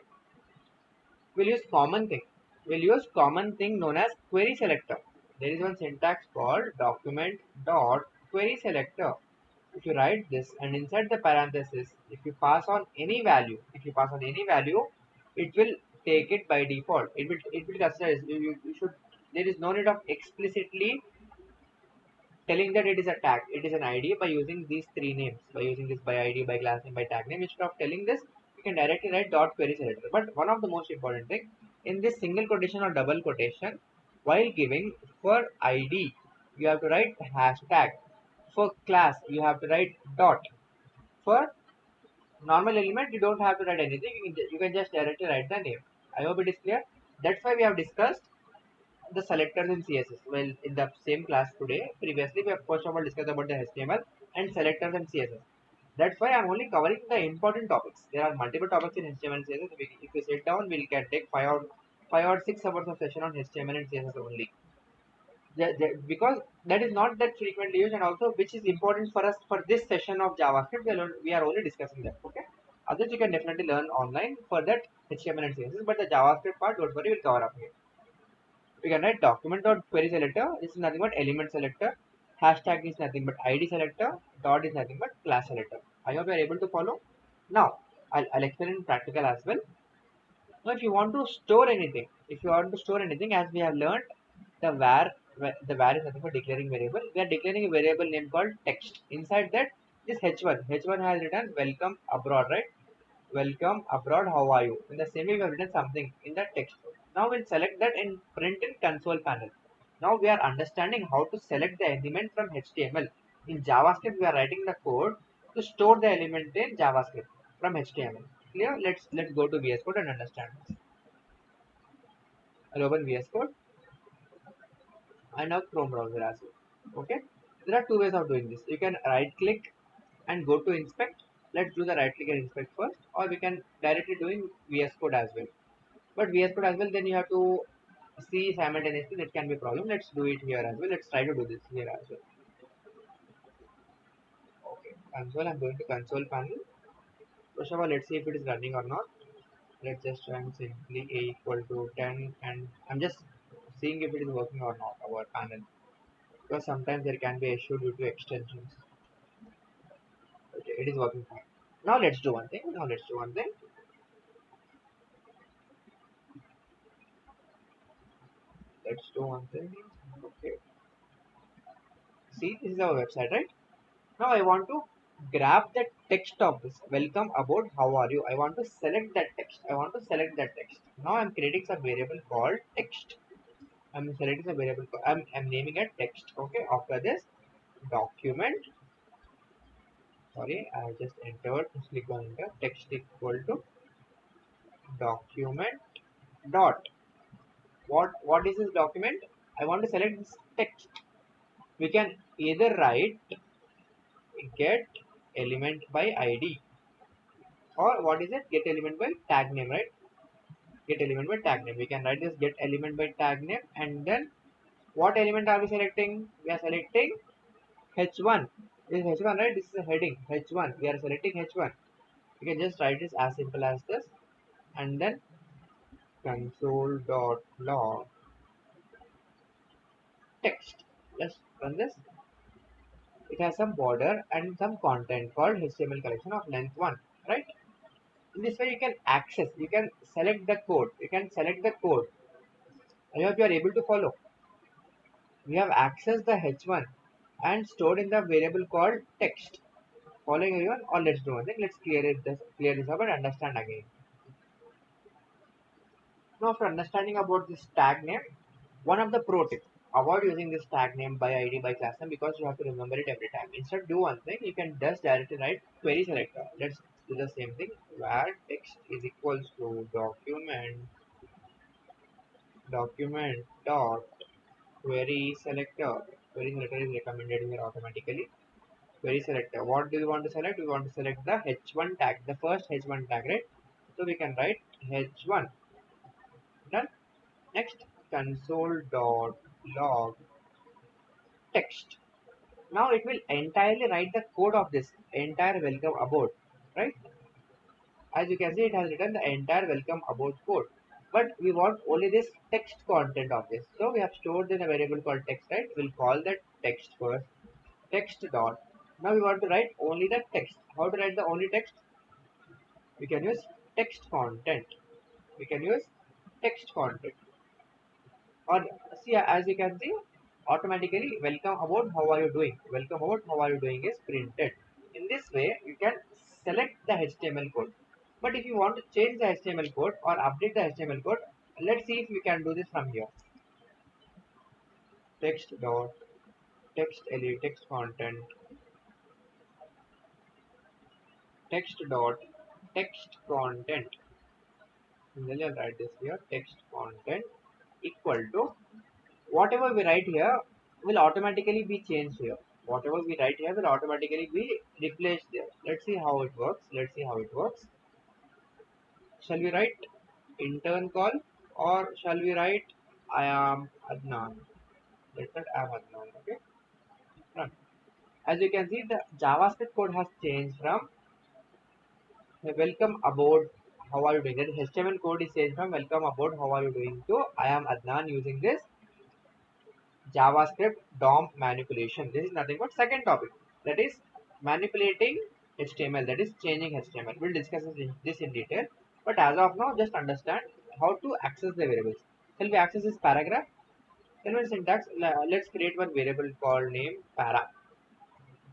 A: We'll use common thing. We'll use common thing known as query selector. there is one syntax called document dot query selector. If you write this and inside the parenthesis, if you pass on any value, it will take it by default. It will consider you should. There is no need of explicitly telling that it is a tag, it is an ID by using these three names, by using this by ID, by class name, by tag name. Instead of telling this, you can directly write dot query selector. But one of the most important thing in this single quotation or double quotation, while giving for ID, you have to write hashtag. For class, you have to write dot. For normal element, you don't have to write anything. You can just directly write the name. I hope it is clear. That's why we have discussed the selectors in CSS. Well, in the same class today, previously we have first of all discussed about the HTML and selectors and CSS. That's why I'm only covering the important topics. There are multiple topics in HTML and CSS. If we sit down, we can take 5 or 6 hours of session on HTML and CSS only. Because that is not that frequently used, and also which is important for us for this session of JavaScript. We are only discussing that. Okay. Others you can definitely learn online for that HTML and CSS, but the JavaScript part, don't worry, we'll cover up here. We can write document dot query selector. This is nothing but element selector. Hashtag is nothing but ID selector. Dot is nothing but class selector. I hope you are able to follow. Now I'll explain in practical as well. Now if you want to store anything, as we have learned, the var is nothing but declaring variable. We are declaring a variable name called text. Inside that, this h1 has written welcome abroad, right? Welcome abroad, how are you? In the same way, we have written something in that text. Now we'll select that and print in console panel. Now we are understanding how to select the element from HTML. In JavaScript, we are writing the code to store the element in JavaScript from HTML. Clear? Let's go to VS Code and understand this. I'll open VS Code and now Chrome browser as well. Okay. There are two ways of doing this. You can right click and go to inspect. Let's do the right click and inspect first, or we can directly doing VS Code as well. But VS Code as well, then you have to see simultaneously. That can be a problem. Let's do it here as well. Let's try to do this here as well. Okay, console. I'm going to console panel. First of all, let's see if it is running or not. Let's just run simply a equal to 10, and I'm just seeing if it is working or not, our panel, because sometimes there can be issue due to extensions. Okay, it is working fine. Now let's do one thing. Okay. See, this is our website, right? Now I want to grab the text of this. Welcome about how are you? I want to select that text. Now I'm creating a variable called text. I'm selecting a variable. I'm naming it text. Okay. After this document. Sorry, I just entered. Click on enter. Text equal to document dot. What is this document? I want to select this text. We can either write get element by ID, or what is it, get element by tag name, right? Get element by tag name, we can write this get element by tag name. And then what element are we selecting? We are selecting h1. This is h1, right? This is a heading h1. We are selecting h1. We can just write this as simple as this, and then console.log text. Let's run this. It has some border and some content called HTML collection of length 1, right? In this way you can access, you can select the code, I hope you are able to follow. We have accessed the h1 and stored in the variable called text. Following everyone, or let's do one thing, let's clear this up and understand again. Now after understanding about this tag name, one of the pro tips, avoid using this tag name by ID by class name, because you have to remember it every time. Instead do one thing, you can just directly write query selector. Let's do the same thing, where text is equals to document dot query selector. Query selector is recommended here automatically. Query selector, what do you want to select? We want to select the h1 tag, the first h1 tag, right? So we can write h1. Done. Next, console.log text. Now it will entirely write the code of this entire welcome about, right? As you can see, it has written the entire welcome about code. but we want only this text content of this. So we have stored in a variable called text, right? We'll call that text first. Text dot. Now we want to write only the text. How to write the only text? We can use text content. We can use text content. Or see, as you can see, automatically welcome about how are you doing. Welcome about how are you doing is printed. In this way, you can select the HTML code. But if you want to change the HTML code or update the HTML code, let's see if we can do this from here. Text dot text edit text content text dot text content. Then I'll write this here. Text content equal to whatever we write here will automatically be changed here. Whatever we write here will automatically be replaced there. Let's see how it works. Let's see how it works. Shall we write intern call or shall we write I am Adnan? Let's write I am Adnan. Okay. Run. As you can see, the JavaScript code has changed from welcome aboard. How are you doing? That HTML code is changed from welcome aboard. How are you doing to I am Adnan using this JavaScript DOM manipulation. This is nothing but second topic, that is manipulating HTML, that is changing HTML. We'll discuss this in detail, but as of now just understand how to access the variables. Shall we access this paragraph? Then in syntax, let's create one variable called name para.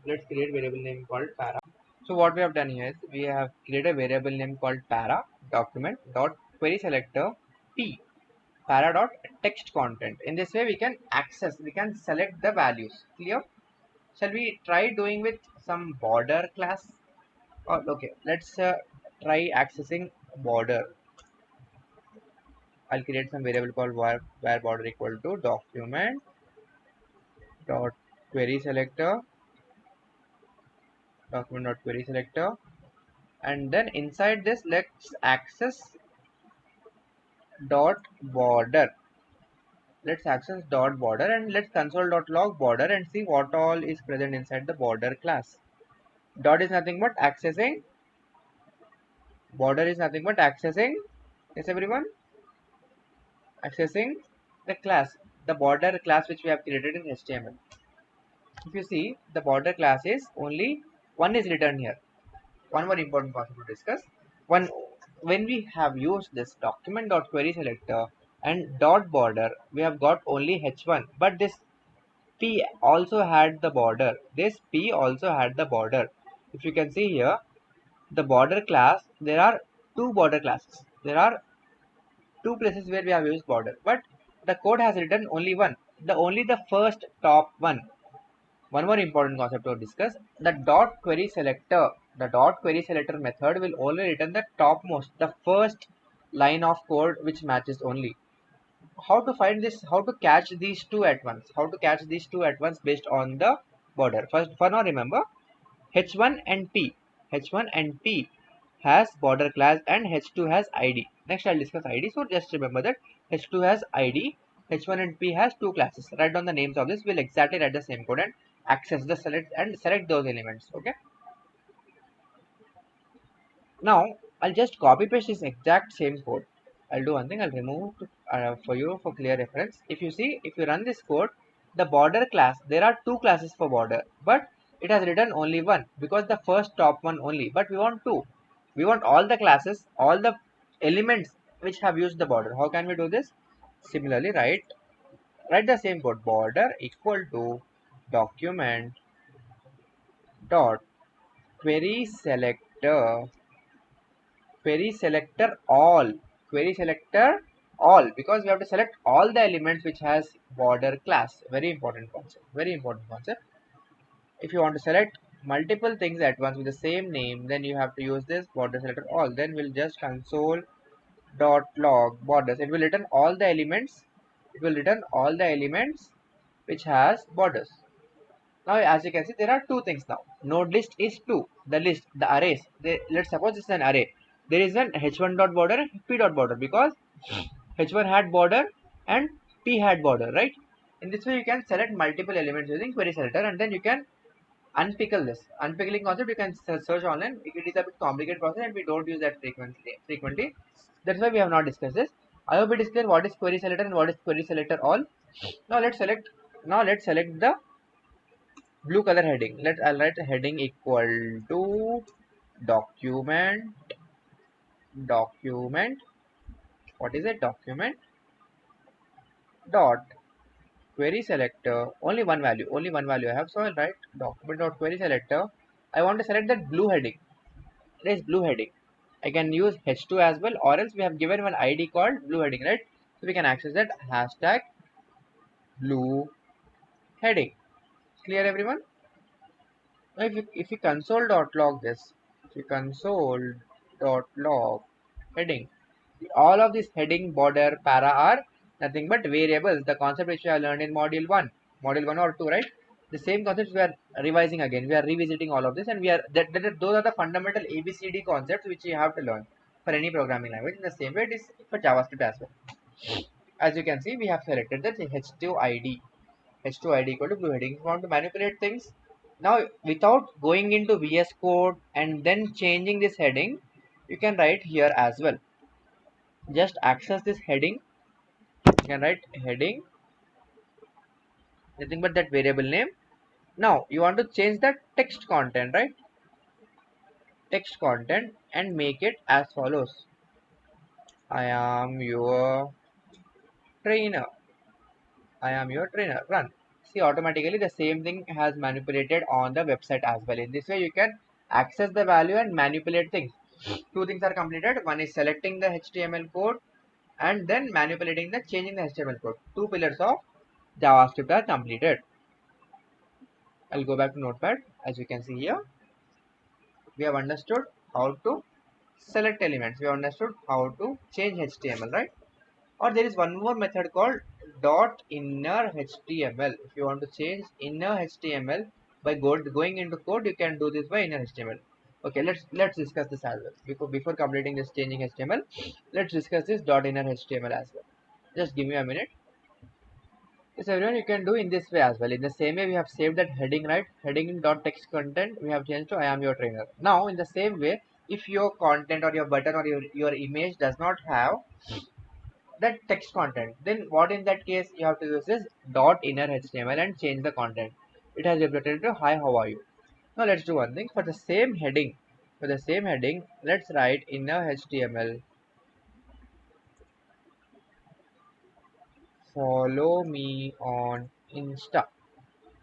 A: Let's create variable name called para. So what we have done here is we have created a variable name called para document dot query selector p para dot text content. In this way we can access, we can select the values. Clear? Shall we try doing with some border class? Or okay, let's try accessing border. I'll create some variable called where border equal to document dot query selector document dot query selector, and then inside this let's access dot border. Let's access dot border and let's console.log border and see what all is present inside the border class. Dot is nothing but accessing, border is nothing but accessing, yes everyone, accessing the class, the border class which we have created in HTML. If you see, the border class is only one is written here. One more important concept to discuss. One, when we have used this document.query selector and dot border, we have got only h1, but this p also had the border. This p also had the border. If you can see here, the border class, there are two border classes. There are two places where we have used border, but the code has written only one. Only the first top one. One more important concept to discuss: the dot query selector. The dot query selector method will only return the topmost, the first line of code which matches only. How to find this? How to catch these two at once? How to catch these two at once based on the border? First, for now, remember H1 and P. H1 and P has border class and H2 has ID. Next I'll discuss ID. So just remember that H2 has ID, H1 and P has two classes. Write down the names of this. We'll exactly write the same code and access the select those elements. Okay. Now I'll just copy paste this exact same code. I'll do one thing. I'll remove for you for clear reference. If you see, if you run this code, the border class, there are two classes for border, but it has written only one because the first top one only. But we want two. We want all the classes, all the elements which have used the border. How can we do this? Similarly, write the same code. Border equal to document dot query selector query selector all, because we have to select all the elements which has border class. Very important concept, very important concept. If you want to select multiple things at once with the same name, then you have to use this border selector all. Then we'll just console dot log borders. It will return all the elements, it will return all the elements which has borders. Now as you can see, there are two things now. Node list is two. The list, the arrays. Let's suppose this is an array. There is an h1 dot border and p dot border because h1 had border and p had border, right? In this way, you can select multiple elements using query selector, and then you can unpickle this. Unpickling concept you can search online. It is a bit complicated process, and we don't use that frequently. That's why we have not discussed this. I hope it is clear what is query selector and what is query selector all. Now let's select the blue color heading. I'll write heading equal to document. What is it? Document dot query selector. Only one value I have. So I'll write document dot query selector. I want to select that blue heading. It is blue heading. I can use h2 as well, or else we have given one ID called blue heading, right? So we can access that hashtag blue heading. Clear, everyone? Now if you console.log this, if you console.log heading, all of these heading, border, para are nothing but variables. The concept which we have learned in module 1 or 2, right? The same concepts we are revising again. We are revisiting all of this, and those are the fundamental ABCD concepts which you have to learn for any programming language. In the same way, it is for JavaScript as well. As you can see, we have selected the H2 ID. H2 ID equal to blue heading. If you want to manipulate things, now without going into VS Code and then changing this heading, you can write here as well. Just access this heading. You can write heading, nothing but that variable name. Now you want to change the text content, right? Text content, and make it as follows. I am your trainer. I am your trainer. Run. See, automatically the same thing has manipulated on the website as well. In this way, you can access the value and manipulate things. Two things are completed. One is selecting the HTML code and then manipulating the changing the HTML code. Two pillars of JavaScript are completed. I'll go back to Notepad. As you can see here, we have understood how to select elements. We have understood how to change HTML, right? Or there is one more method called dot inner HTML. If you want to change inner HTML by going into code, you can do this by inner HTML. Okay, let's discuss this as well. Before completing this changing HTML, let's discuss this dot inner HTML as well. Just give me a minute. Yes, everyone, you can do in this way as well. In the same way, we have saved that heading, right? Heading in dot text content, we have changed to I am your trainer. Now, in the same way, if your content or your button or your image does not have that text content, then what in that case you have to use is dot inner HTML and change the content. It has represented to hi, how are you. Now let's do one thing. For the same heading, let's write inner HTML. Follow me on Insta.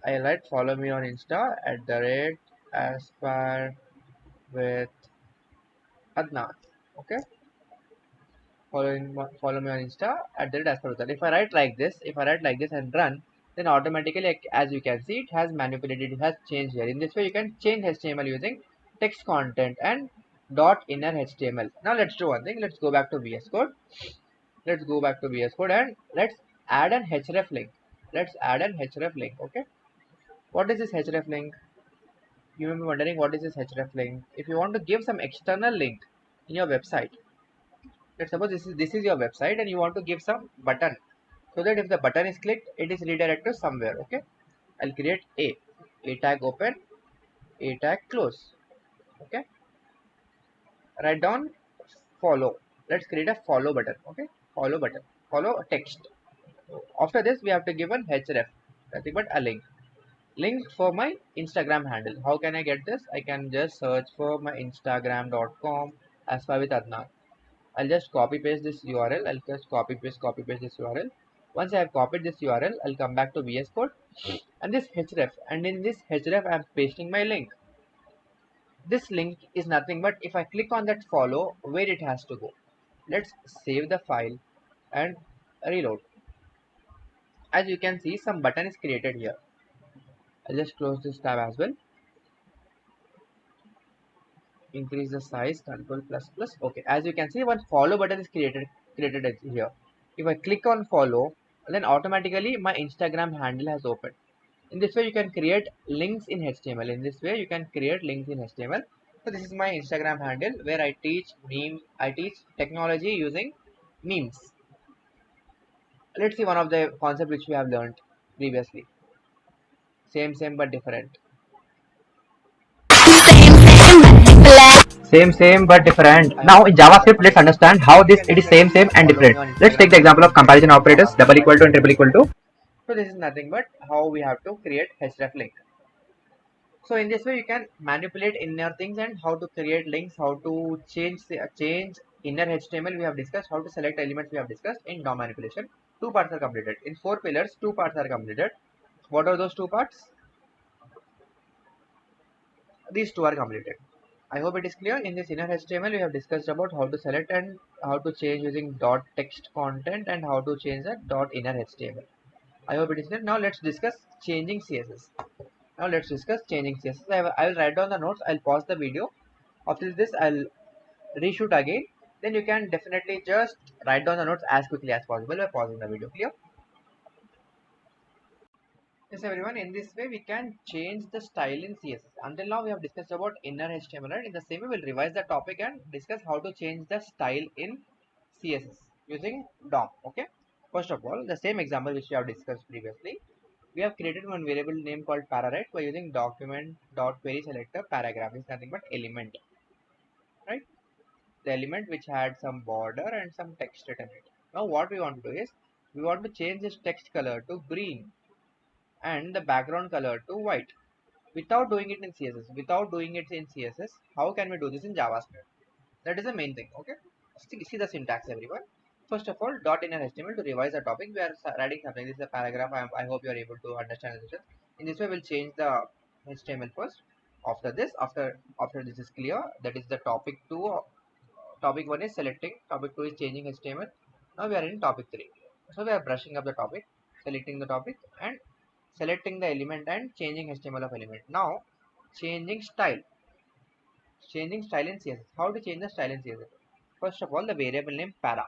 A: I write follow me on Insta at the rate aspire with Adnan. Okay. Follow me on Insta at the rate aspire with Adnan. If I write like this and run, then automatically, like, as you can see, it has manipulated, it has changed here. In this way, you can change HTML using text content and dot inner HTML. Now let's do one thing. Let's go back to VS Code. And let's add an href link. Okay. What is this href link? You may be wondering what is this href link. If you want to give some external link in your website, let's suppose this is your website and you want to give some button, so that if the button is clicked, it is redirected to somewhere. Okay, I'll create a tag open, a tag close. Okay, write down follow. Let's create a follow button. Okay, follow text. After this, we have to give an href, nothing but a link for my Instagram handle. How can I get this? I can just search for my instagram.com as far with Adnan. I'll just copy paste this URL. I'll just copy paste this URL. Once I have copied this URL, I'll come back to VS Code and this href. And in this href, I'm pasting my link. This link is nothing but if I click on that follow, where it has to go. Let's save the file and reload. As you can see, some button is created here. I'll just close this tab as well. Increase the size, control plus. Okay, as you can see, one follow button is created here. If I click on follow, then automatically my Instagram handle has opened. In this way, you can create links in HTML. So this is my Instagram handle where I teach technology using memes. Let's see one of the concepts which we have learned previously. Same but different.
B: Same but different.
A: I
B: Now
A: hope
B: in
A: you got the
B: JavaScript, let's
A: point.
B: understand
A: So
B: how
A: you
B: this
A: can
B: it is same
A: definitely
B: and
A: follow me
B: different.
A: on
B: Let's take
A: Instagram
B: the
A: and
B: example of
A: YouTube
B: comparison
A: at
B: operators, double
A: JavaScript by
B: equal to and triple
A: JS.
B: equal to.
A: So this is nothing but how we have to create href link. So in this way you can manipulate inner things and how to create links, how to change inner HTML we have discussed, how to select elements we have discussed in DOM manipulation. Two parts are completed. In 4 pillars, 2 parts are completed. What are those 2 parts? These two are completed. I hope it is clear. In this inner HTML we have discussed about how to select and how to change using dot text content and how to change the dot inner HTML. I hope it is clear. Now let's discuss changing CSS. Now let's discuss changing CSS. I will write down the notes. I'll pause the video. After this, I'll reshoot again. Then you can definitely just write down the notes as quickly as possible by pausing the video. Clear? Yes, everyone. In this way, we can change the style in CSS. Until now, we have discussed about inner HTML. Right? In the same way, we'll revise the topic and discuss how to change the style in CSS using DOM. Okay. First of all, the same example which we have discussed previously, we have created one variable name called para, right, by using document.query selector paragraph is nothing but element, right? The element which had some border and some text written in it. Now what we want to do is we want to change this text color to green and the background color to white without doing it in CSS. Without doing it in CSS, how can we do this in JavaScript? That is the main thing. Okay, see the syntax, everyone. First of all, dot in an HTML to revise the topic. We are writing something. This is a paragraph. I hope you are able to understand this. In this way, we'll change the HTML first. After this, after this is clear, that is the topic 2. Topic 1 is selecting. Topic 2 is changing HTML. Now we are in topic 3. So we are brushing up the topic, selecting the topic, and selecting the element and changing HTML of element. Now changing style. Changing style in CSS. How to change the style in CSS? First of all, the variable name para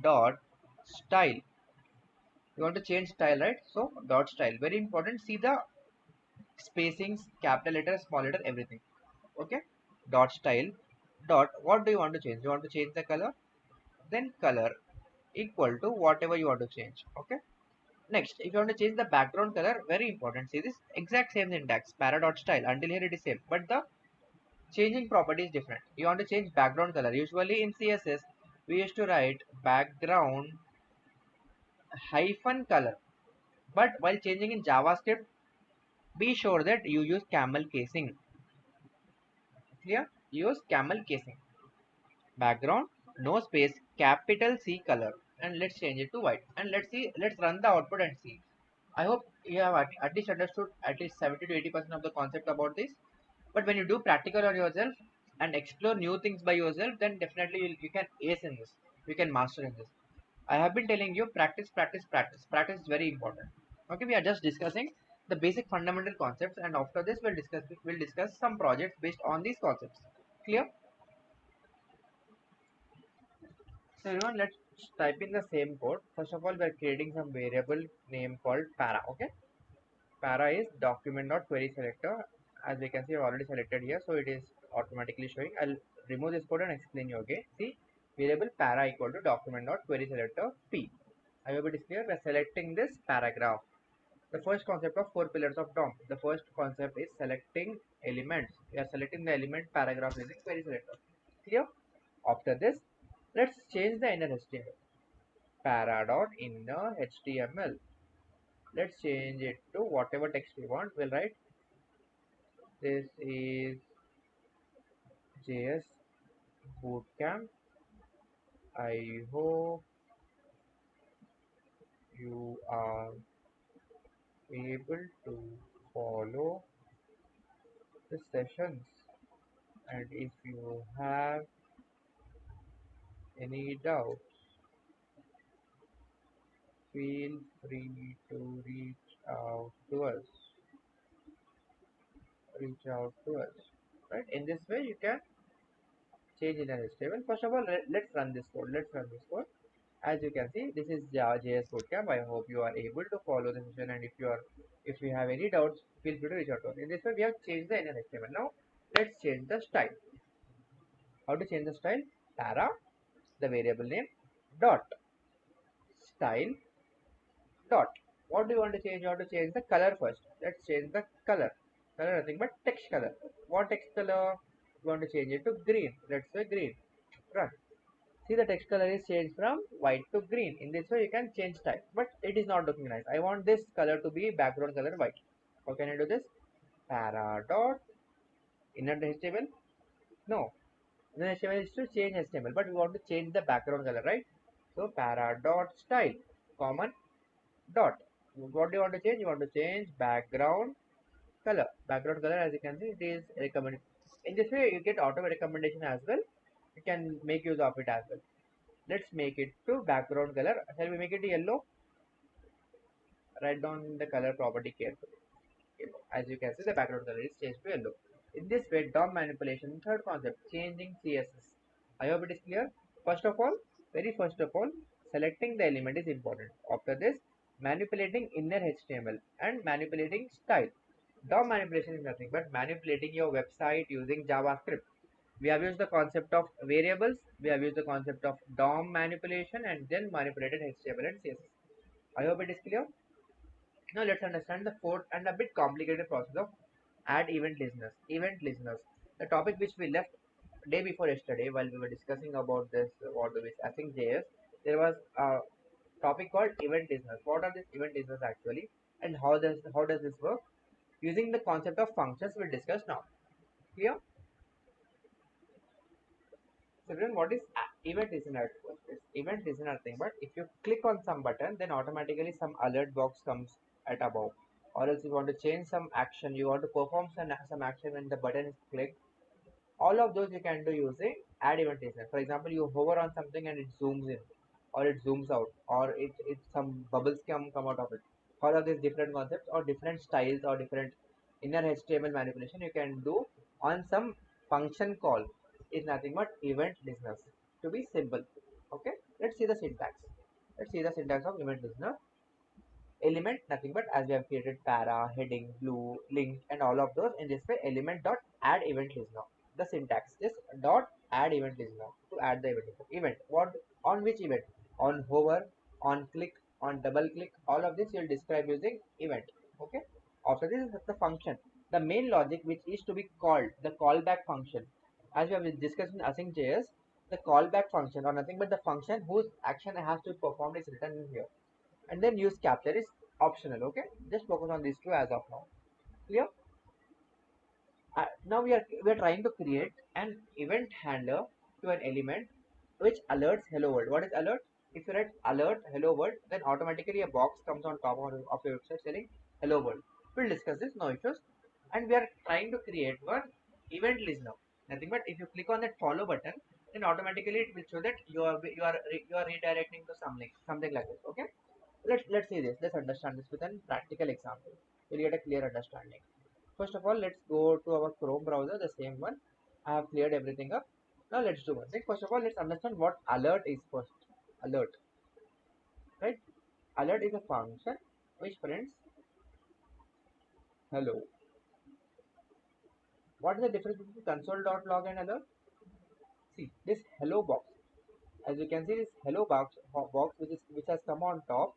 A: dot style. You want to change style, right? So dot style, very important. See the spacings, capital letter, small letter, everything. Okay. Dot style dot. What do you want to change? You want to change the color. Then color equal to whatever you want to change. Okay. Next, if you want to change the background color, very important. See this exact same syntax, para dot style. Until here it is same, but the changing property is different. You want to change background color. Usually in CSS, we used to write background hyphen color. But while changing in JavaScript, be sure that you use camel casing. Here, use camel casing. Background, no space, capital C color. And let's change it to white. And let's run the output and see. I hope you have at least understood at least 70 to 80% of the concept about this. But when you do practical on yourself and explore new things by yourself, then definitely you can ace in this. You can master in this. I have been telling you practice, practice, practice. Practice is very important. Okay, we are just discussing the basic fundamental concepts, and after this we'll discuss some projects based on these concepts. Clear? So everyone, let's type in the same code. First of all, we are creating some variable name called para. Okay, para is document.query selector. As we can see, I've already selected here, so it is automatically showing. I'll remove this code and explain you again. See, variable para equal to document.query selector p. I hope it is clear. We are selecting this paragraph. The first concept of 4 pillars of DOM. The first concept is selecting elements. We are selecting the element paragraph using query selector. Clear? After this, let's change the inner HTML. Para.inner HTML. Let's change it to whatever text we want. We'll write this is JS Bootcamp. I hope you are able to follow the sessions, and if you have any doubt, feel free to to us. Reach out to us. Right? In this way, you can change in an HTML. First of all, let's run this code. Let's run this code. As you can see, this is JS Bootcamp. I hope you are able to follow the session, and if you have any doubts, feel free to reach out to us. In this way, we have changed the inner HTML. Now, let's change the style. How to change the style? Para, the variable name, dot style dot. What do you want to change? You want to change the color first. Let's change the color. Color nothing but text color. What text color? We want to change it to green. Let's say green. Run. See, the text color is changed from white to green. In this way you can change type, but it is not looking nice. I want this color to be background color white. How can I do this? Para dot inner HTML. No, inner HTML is to change HTML, but we want to change the background color, right? So para dot style common dot. What do you want to change? You want to change background color. Background color, as you can see, it is recommended. In this way you get auto recommendation as well. You can make use of it as well. Let's make it to background color. Shall we make it yellow? Write down the color property carefully. Yellow. As you can see, the background color is changed to yellow. In this way, DOM manipulation, third concept, changing CSS. I hope it is clear. First of all, very first of all, selecting the element is important. After this, manipulating inner HTML and manipulating style. DOM manipulation is nothing but manipulating your website using JavaScript. We have used the concept of variables, we have used the concept of DOM manipulation, and then manipulated HTML and CSS. I hope it is clear. Now let's understand the fourth and a bit complicated process of add event listeners. Event listeners, the topic which we left day before yesterday while we were discussing about this what do we async JS. There was a topic called event listeners. What are these event listeners actually, and how does this work? Using the concept of functions we'll discuss now. Clear? So then what is event listener at first? Is event listener thing, but if you click on some button, then automatically some alert box comes at above. Or else you want to change some action, you want to perform some action when the button is clicked. All of those you can do using add event listener. For example, you hover on something and it zooms in, or it zooms out, or it some bubbles come out of it. All of these different concepts or different styles or different inner HTML manipulation you can do on some function call is nothing but event listeners. To be simple, okay. Let's see the syntax. Let's see the syntax of event listener. Element nothing but as we have created para, heading, blue, link, and all of those. In this way, element dot add event listener. The syntax is dot add event listener to add the event listener. Event, what, on which event? On hover, on click, on double click. All of this you'll describe using event. Okay. After this is the function, the main logic which is to be called, the callback function. As we have discussed in async JS, the callback function or nothing but the function whose action has to be performed is written in here. And then use capture is optional. Okay, just focus on these two as of now. Clear? Now we are trying to create an event handler to an element which alerts hello world. What is alert? If you write alert hello world, then automatically a box comes on top of your website saying hello world. We'll discuss this, no issues. And we are trying to create one event listener. Nothing but if you click on that follow button, then automatically it will show that you are redirecting to something like this. Okay. Let's see this. Let's understand this with a practical example. We'll get a clear understanding. First of all, let's go to our Chrome browser, the same one. I have cleared everything up. Now let's do one thing. First of all, let's understand what alert is first. Alert, right? Alert is a function which prints hello. What is the difference between console.log and alert? See this hello box. As you can see, this hello box which has come on top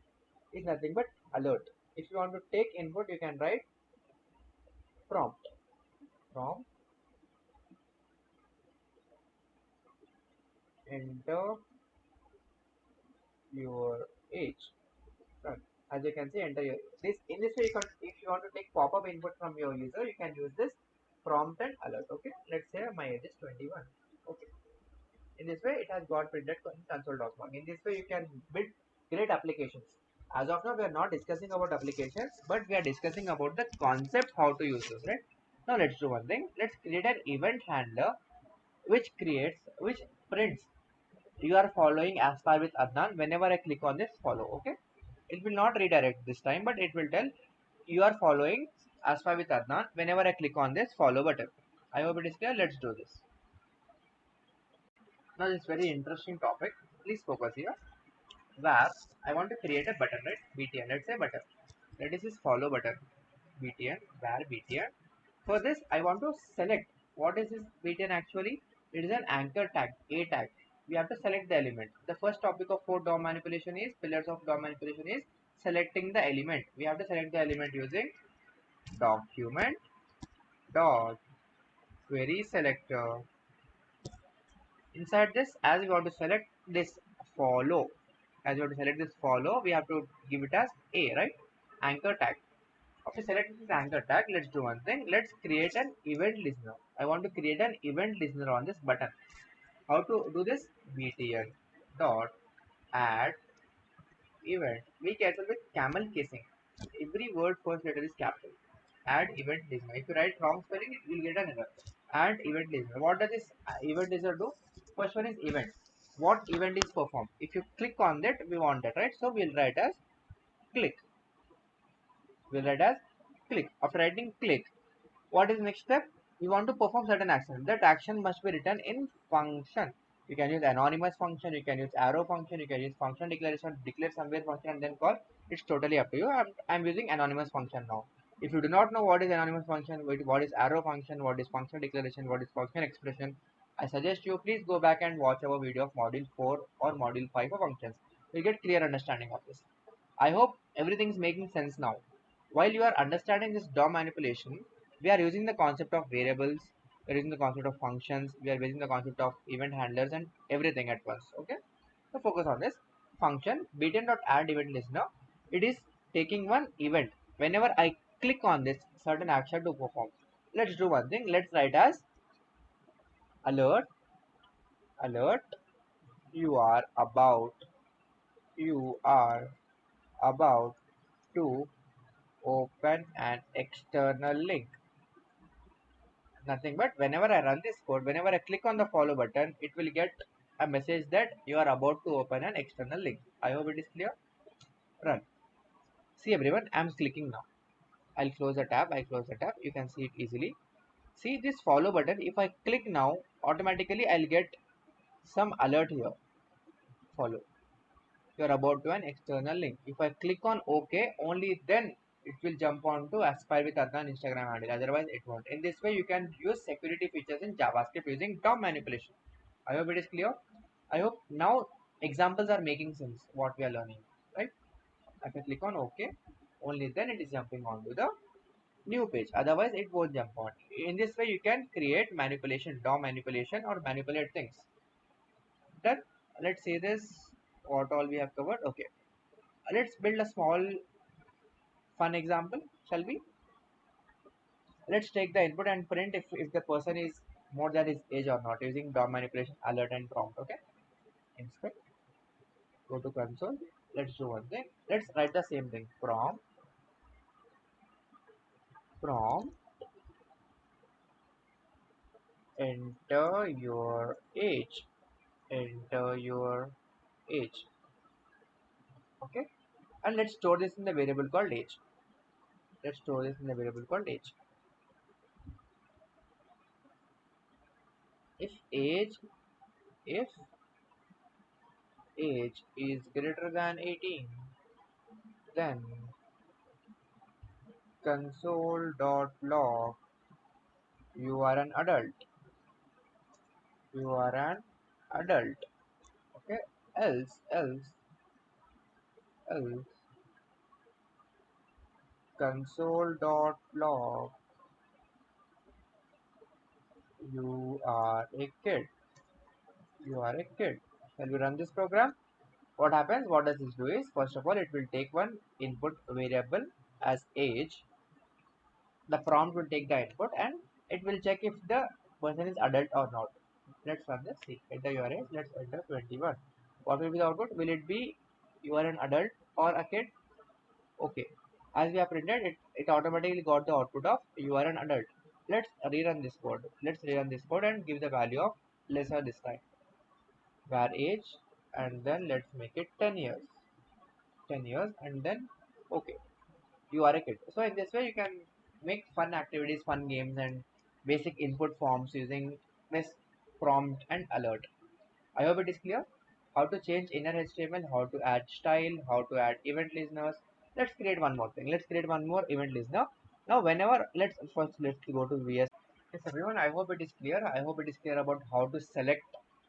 A: is nothing but alert. If you want to take input, you can write prompt. Prompt, enter your age. Right. As you can see, enter your this in this way. If you want to take pop-up input from your user, you can use this prompt and alert. Okay, let's say my age is 21. Okay, in this way, it has got printed in console.log. In this way, you can build great applications. As of now, we are not discussing about applications, but we are discussing about the concept how to use this. Right now, let's do one thing. Let's create an event handler which prints you are following as far with Adnan. Whenever I click on this follow, okay, it will not redirect this time, but it will tell you are following as far with Adnan whenever I click on this follow button. I hope it is clear. Let's do this. Now this very interesting topic. Please focus here. Where I want to create a button, right? BTN. Let's say button. That is this follow button. BTN. Where BTN. For this, I want to select what is this BTN actually. It is an anchor tag, A tag. We have to select the element. The first topic of for DOM manipulation is pillars of DOM manipulation is selecting the element. We have to select the element using document dot query selector. Inside this, as we want to select this follow, as we want to select this follow, we have to give it as a, right, anchor tag. After selecting this anchor tag, let's do one thing. Let's create an event listener. I want to create an event listener on this button. How to do this? btn dot add event. Be careful with camel casing. Every word first letter is capital. Add event listener. If you write wrong spelling, you will get an error. Add event listener. What does this event listener do? First one is event. What event is performed? If you click on that, we want that, right? So we'll write as click. We'll write as click. After writing click, what is the next step? We want to perform certain action. That action must be written in function. You can use anonymous function, you can use arrow function, you can use function declaration, declare somewhere function and then call. It's totally up to you. I'm using anonymous function now. If you do not know what is anonymous function, what is arrow function, what is function declaration, what is function expression, I suggest you please go back and watch our video of module 4 or module 5 for functions. You'll get clear understanding of this. I hope everything is making sense now. While you are understanding this DOM manipulation, we are using the concept of variables, we are using the concept of functions, we are using the concept of event handlers and everything at once. Okay, so focus on this function btn.add event listener. It is taking one event. Whenever I click on this, certain action to perform. Let's do one thing. Let's write as alert, alert. You are about, you are about to open an external link. Nothing but whenever I run this code, whenever I click on the follow button, it will get a message that you are about to open an external link. I hope it is clear. Run. See everyone, I'm clicking now. I'll close the tab. I close the tab. You can see it easily. See this follow button. If I click now, automatically I'll get some alert here. Follow. You're about to an external link. If I click on OK, only then it will jump on to Aspire with Adnan Instagram handle. Otherwise, it won't. In this way, you can use security features in JavaScript using DOM manipulation. I hope it is clear. I hope now examples are making sense what we are learning, right? If I click on OK, only then it is jumping onto the new page. Otherwise, it won't jump on. In this way, you can create manipulation, DOM manipulation, or manipulate things. Done. Let's see this. What all we have covered. Okay. Let's build a small fun example, shall we? Let's take the input and print if the person is more than his age or not using DOM manipulation alert and prompt. Okay. Inspect. Go to console. Let's do one thing. Let's write the same thing. Prompt. Enter your age. Enter your age. Okay. And let's store this in the variable called age. Let's store this in the variable called age. If age, if age is greater than 18, then console.log you are an adult. You are an adult. Okay. Else console.log you are a kid. You are a kid. Shall we run this program? What happens? What does this do is, first of all, it will take one input variable as age. The prompt will take the input and it will check if the person is adult or not. Let's run this. See, enter your age. Let's enter 21. What will be the output? Will it be you are an adult or a kid? Okay. As we have printed, it automatically got the output of you are an adult. Let's rerun this code. Let's rerun this code and give the value of lesser this time. Var age and then let's make it 10 years. 10 years and then okay. You are a kid. So in this way you can make fun activities, fun games and basic input forms using this prompt and alert. I hope it is clear. How to change inner HTML, how to add style, how to add event listeners. Let's create one more thing. Let's create one more event listener. Now whenever let's go to VS. Yes everyone, I hope it is clear. I hope it is clear about how to select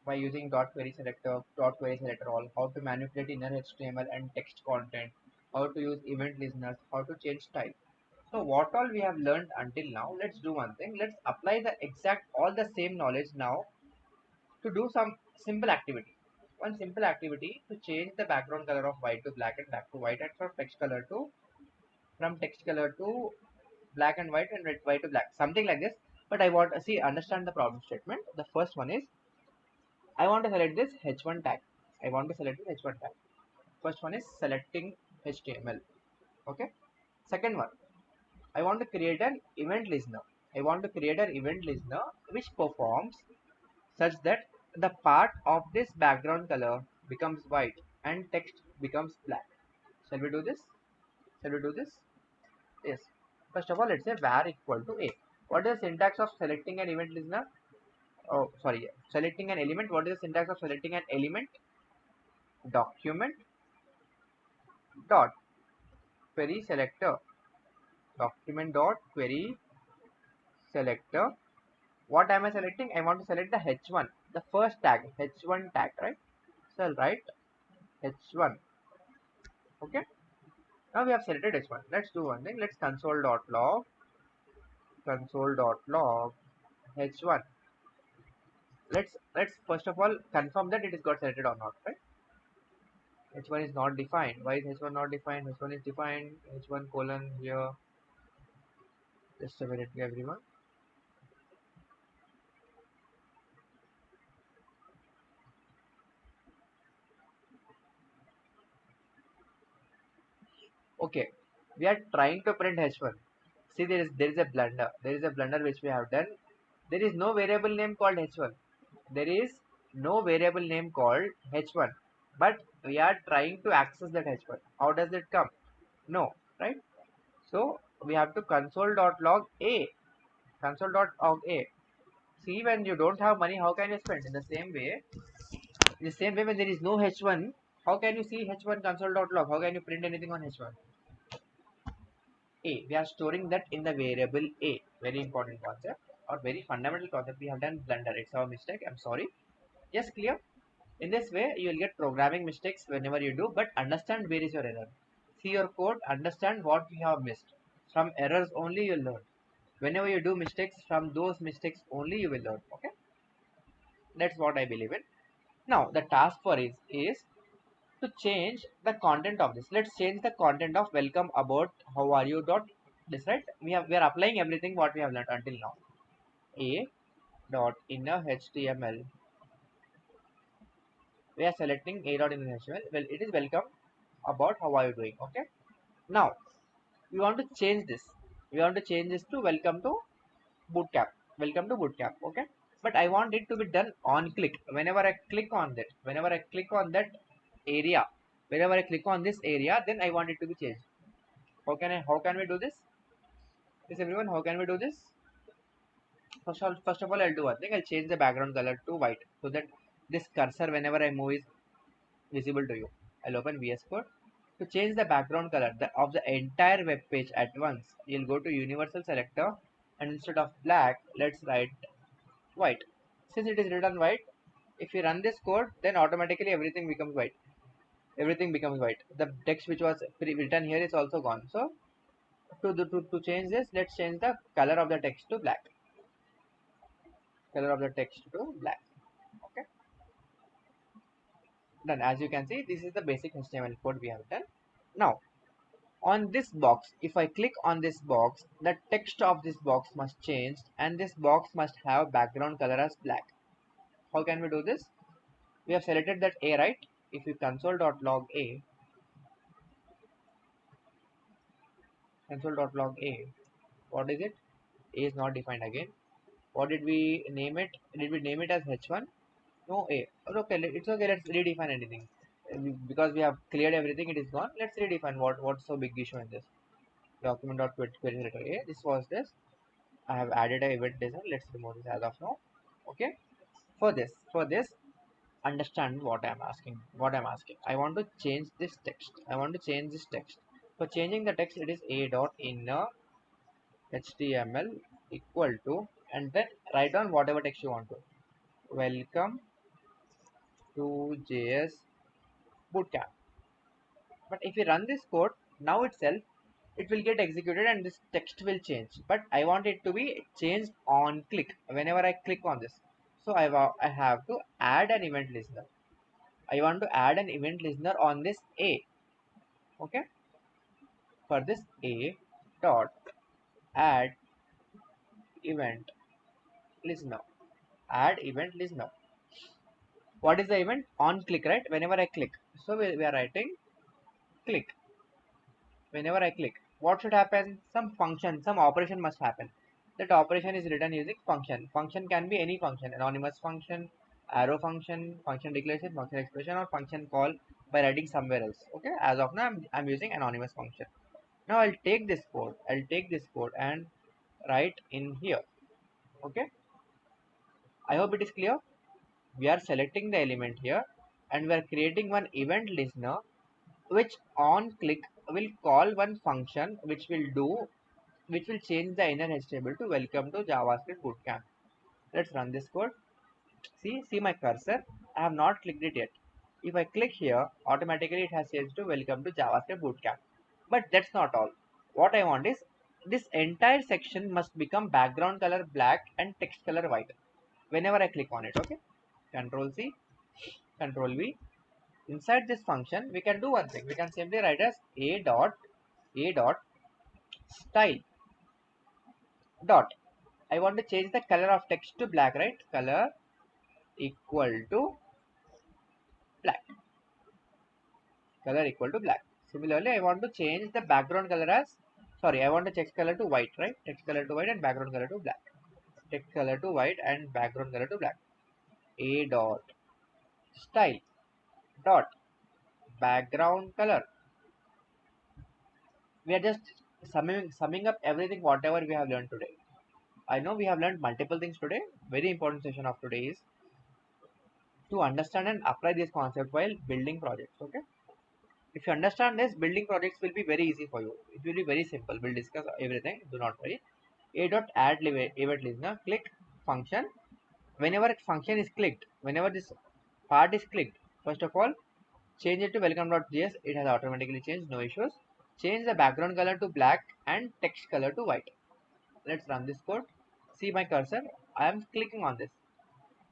A: by using dot query selector, dot query selector all, how to manipulate inner HTML and text content, how to use event listeners, how to change style. So what all we have learned until now, let's do one thing. Let's apply the exact all the same knowledge now to do some simple activity. One simple activity to change the background color of white to black and back to white, and from text color to black and white and white to black, something like this. But I want to see understand the problem statement. The first one is I want to select this h1 tag. I want to select this h1 tag. First one is selecting HTML. Okay. Second one, I want to create an event listener. I want to create an event listener which performs such that the part of this background color becomes white and text becomes black. Shall we do this? Shall we do this? Yes. First of all, let's say var equal to a. What is the syntax of selecting an event listener? Oh, sorry. Selecting an element. What is the syntax of selecting an element? Document dot query selector. Document dot query selector. What am I selecting? I want to select the h1, the first tag, h1 tag, right? So I'll write h1. Okay. Now we have selected h1. Let's do one thing. Let's console.log h1. Let's first of all confirm that it is got selected or not, right? h1 is not defined. Why is h1 not defined? h1 is defined. h1 colon here. Just a minute, everyone. Okay, we are trying to print h1. See, there is a blunder. There is a blunder which we have done. There is no variable name called h1. There is no variable name called h1, but we are trying to access that h1. How does it come? No, right? So we have to console.log a. Console.log a. See, when you don't have money, how can you spend? In the same way, when there is no h1, how can you see h1 console.log? How can you print anything on h1? A. We are storing that in the variable a. Very important concept or very fundamental concept. We have done blunder. It's our mistake. I'm sorry. Yes, clear. In this way, you will get programming mistakes whenever you do, but understand where is your error. See your code, understand what you have missed. From errors only you learn. Whenever you do mistakes, from those mistakes only you will learn. Okay, that's what I believe in. Now the task for is to change the content of this. Let's change the content of welcome about how are you dot this, right? We are applying everything what we have learned until now. A dot inner HTML. We are selecting a dot inner HTML. Well, it is welcome about how are you doing. Okay. Now we want to change this. We want to change this to welcome to bootcamp. Welcome to bootcamp. Okay. But I want it to be done on click. Whenever I click on that area, whenever I click on this area, then I want it to be changed. How can we do this? Yes, everyone, how can we do this? First of all, I'll do one thing. I'll change the background color to white so that this cursor, whenever I move, is visible to you. I'll open VS Code. To change the background color of the entire web page at once, you'll go to Universal Selector and instead of black, let's write white. Since it is written white, if you run this code, then automatically everything becomes white. Everything becomes white. The text which was written here is also gone. So to change this, let's change the color of the text to black. Color of the text to black. Okay. Done. As you can see, this is the basic HTML code we have done. Now, on this box, if I click on this box, the text of this box must change and this box must have background color as black. How can we do this? We have selected that A, right? If you console.log A, what is it? A is not defined again. What did we name it? Did we name it as h1? No, A. Okay, it's okay. Let's redefine anything. Because we have cleared everything, it is gone. Let's redefine what's so big issue in this. Document.query selector A. This was this. I have added a event design. Let's remove this as of now. Okay. For this, understand what I'm asking. I want to change this text. For changing the text, it is a dot inner HTML equal to, and then write down whatever text you want to. Welcome to JS Bootcamp. But if you run this code now itself, it will get executed and this text will change, but I want it to be changed on click whenever I click on this. So I have to add an event listener. I want to add an event listener on this A. Okay, for this A dot add event listener. Add event listener. What is the event? On click, right? Whenever I click. So we are writing click. Whenever I click, what should happen? Some function, some operation must happen. That operation is written using function. Function can be any function, anonymous function, arrow function, function declaration, function expression, or function call by writing somewhere else. Okay, as of now, I'm using anonymous function. Now I'll take this code. I'll take this code and write in here. Okay, I hope it is clear. We are selecting the element here and we are creating one event listener which on click will call one function which will change the inner HTML to welcome to JavaScript Bootcamp. Let's run this code. See my cursor. I have not clicked it yet. If I click here, automatically it has changed to welcome to JavaScript Bootcamp. But that's not all. What I want is this entire section must become background color black and text color white whenever I click on it. Okay. Control C, Control V. Inside this function, we can do one thing. We can simply write as a dot style dot. I want to change the color of text to black, right? Color equal to black. Color equal to black. Similarly, I want to change the background color as, sorry, I want the text color to white, right? Text color to white and background color to black. Text color to white and background color to black. A dot style dot background color. We are just summing up everything whatever we have learned today. I know we have learned multiple things today. Very important session of today is to understand and apply this concept while building projects. Okay. If you understand this, building projects will be very easy for you. It will be very simple. We'll discuss everything. Do not worry. A dot add event listener. Click function. Whenever function is clicked, whenever this part is clicked, first of all, change it to welcome.js. It has automatically changed. No issues. Change the background color to black and text color to white. Let's run this code. See my cursor. I am clicking on this.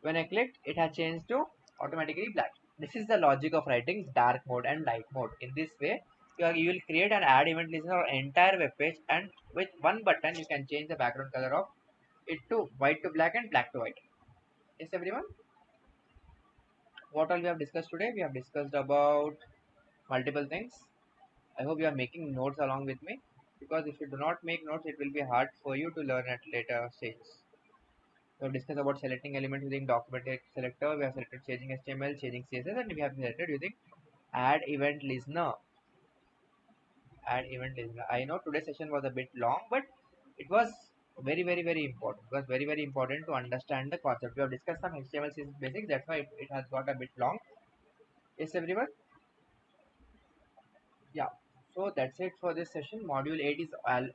A: When I clicked, it has changed to automatically black. This is the logic of writing dark mode and light mode. In this way, you will create an add event listener or entire web page, and with one button you can change the background color of it to white to black and black to white. Yes, everyone. What all we have discussed today? We have discussed about multiple things. I hope you are making notes along with me, because if you do not make notes, it will be hard for you to learn at later stages. We have discussed about selecting elements using document selector. We have selected changing HTML, changing CSS, and we have selected using add event listener. Add event listener. I know today's session was a bit long, but it was very important. It was very important to understand the concept. We have discussed some HTML CSS basics. That's why it has got a bit long. Yes, everyone. Yeah. So that's it for this session. Module 8 is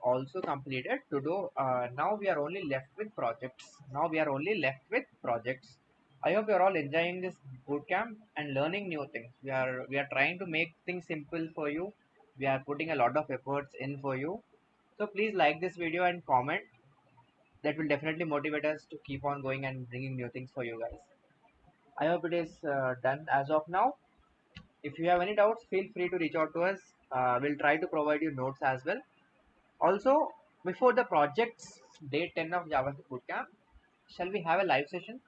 A: also completed. To do now we are only left with projects. Now we are only left with projects. I hope you are all enjoying this bootcamp and learning new things. We are trying to make things simple for you. We are putting a lot of efforts in for you. So please like this video and comment. That will definitely motivate us to keep on going and bringing new things for you guys. I hope it is done as of now. If you have any doubts, feel free to reach out to us. We'll try to provide you notes as well. Also, before the project's day 10 of JavaScript Bootcamp, shall we have a live session?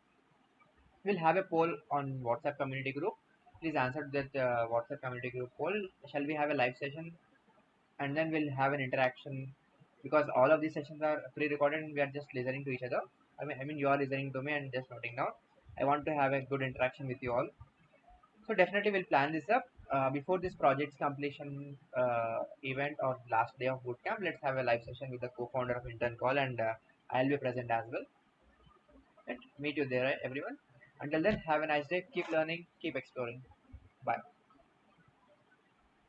A: We'll have a poll on WhatsApp community group. Please answer that WhatsApp community group poll. Shall we have a live session? And then we'll have an interaction, because all of these sessions are pre-recorded and we are just listening to each other. I mean, you are listening to me and just noting down. I want to have a good interaction with you all. So definitely we'll plan this up before this project's completion event or last day of bootcamp. Let's have a live session with the co-founder of Intern Call, and I'll be present as well. And meet you there, everyone. Until then, have a nice day. Keep learning, keep exploring. Bye.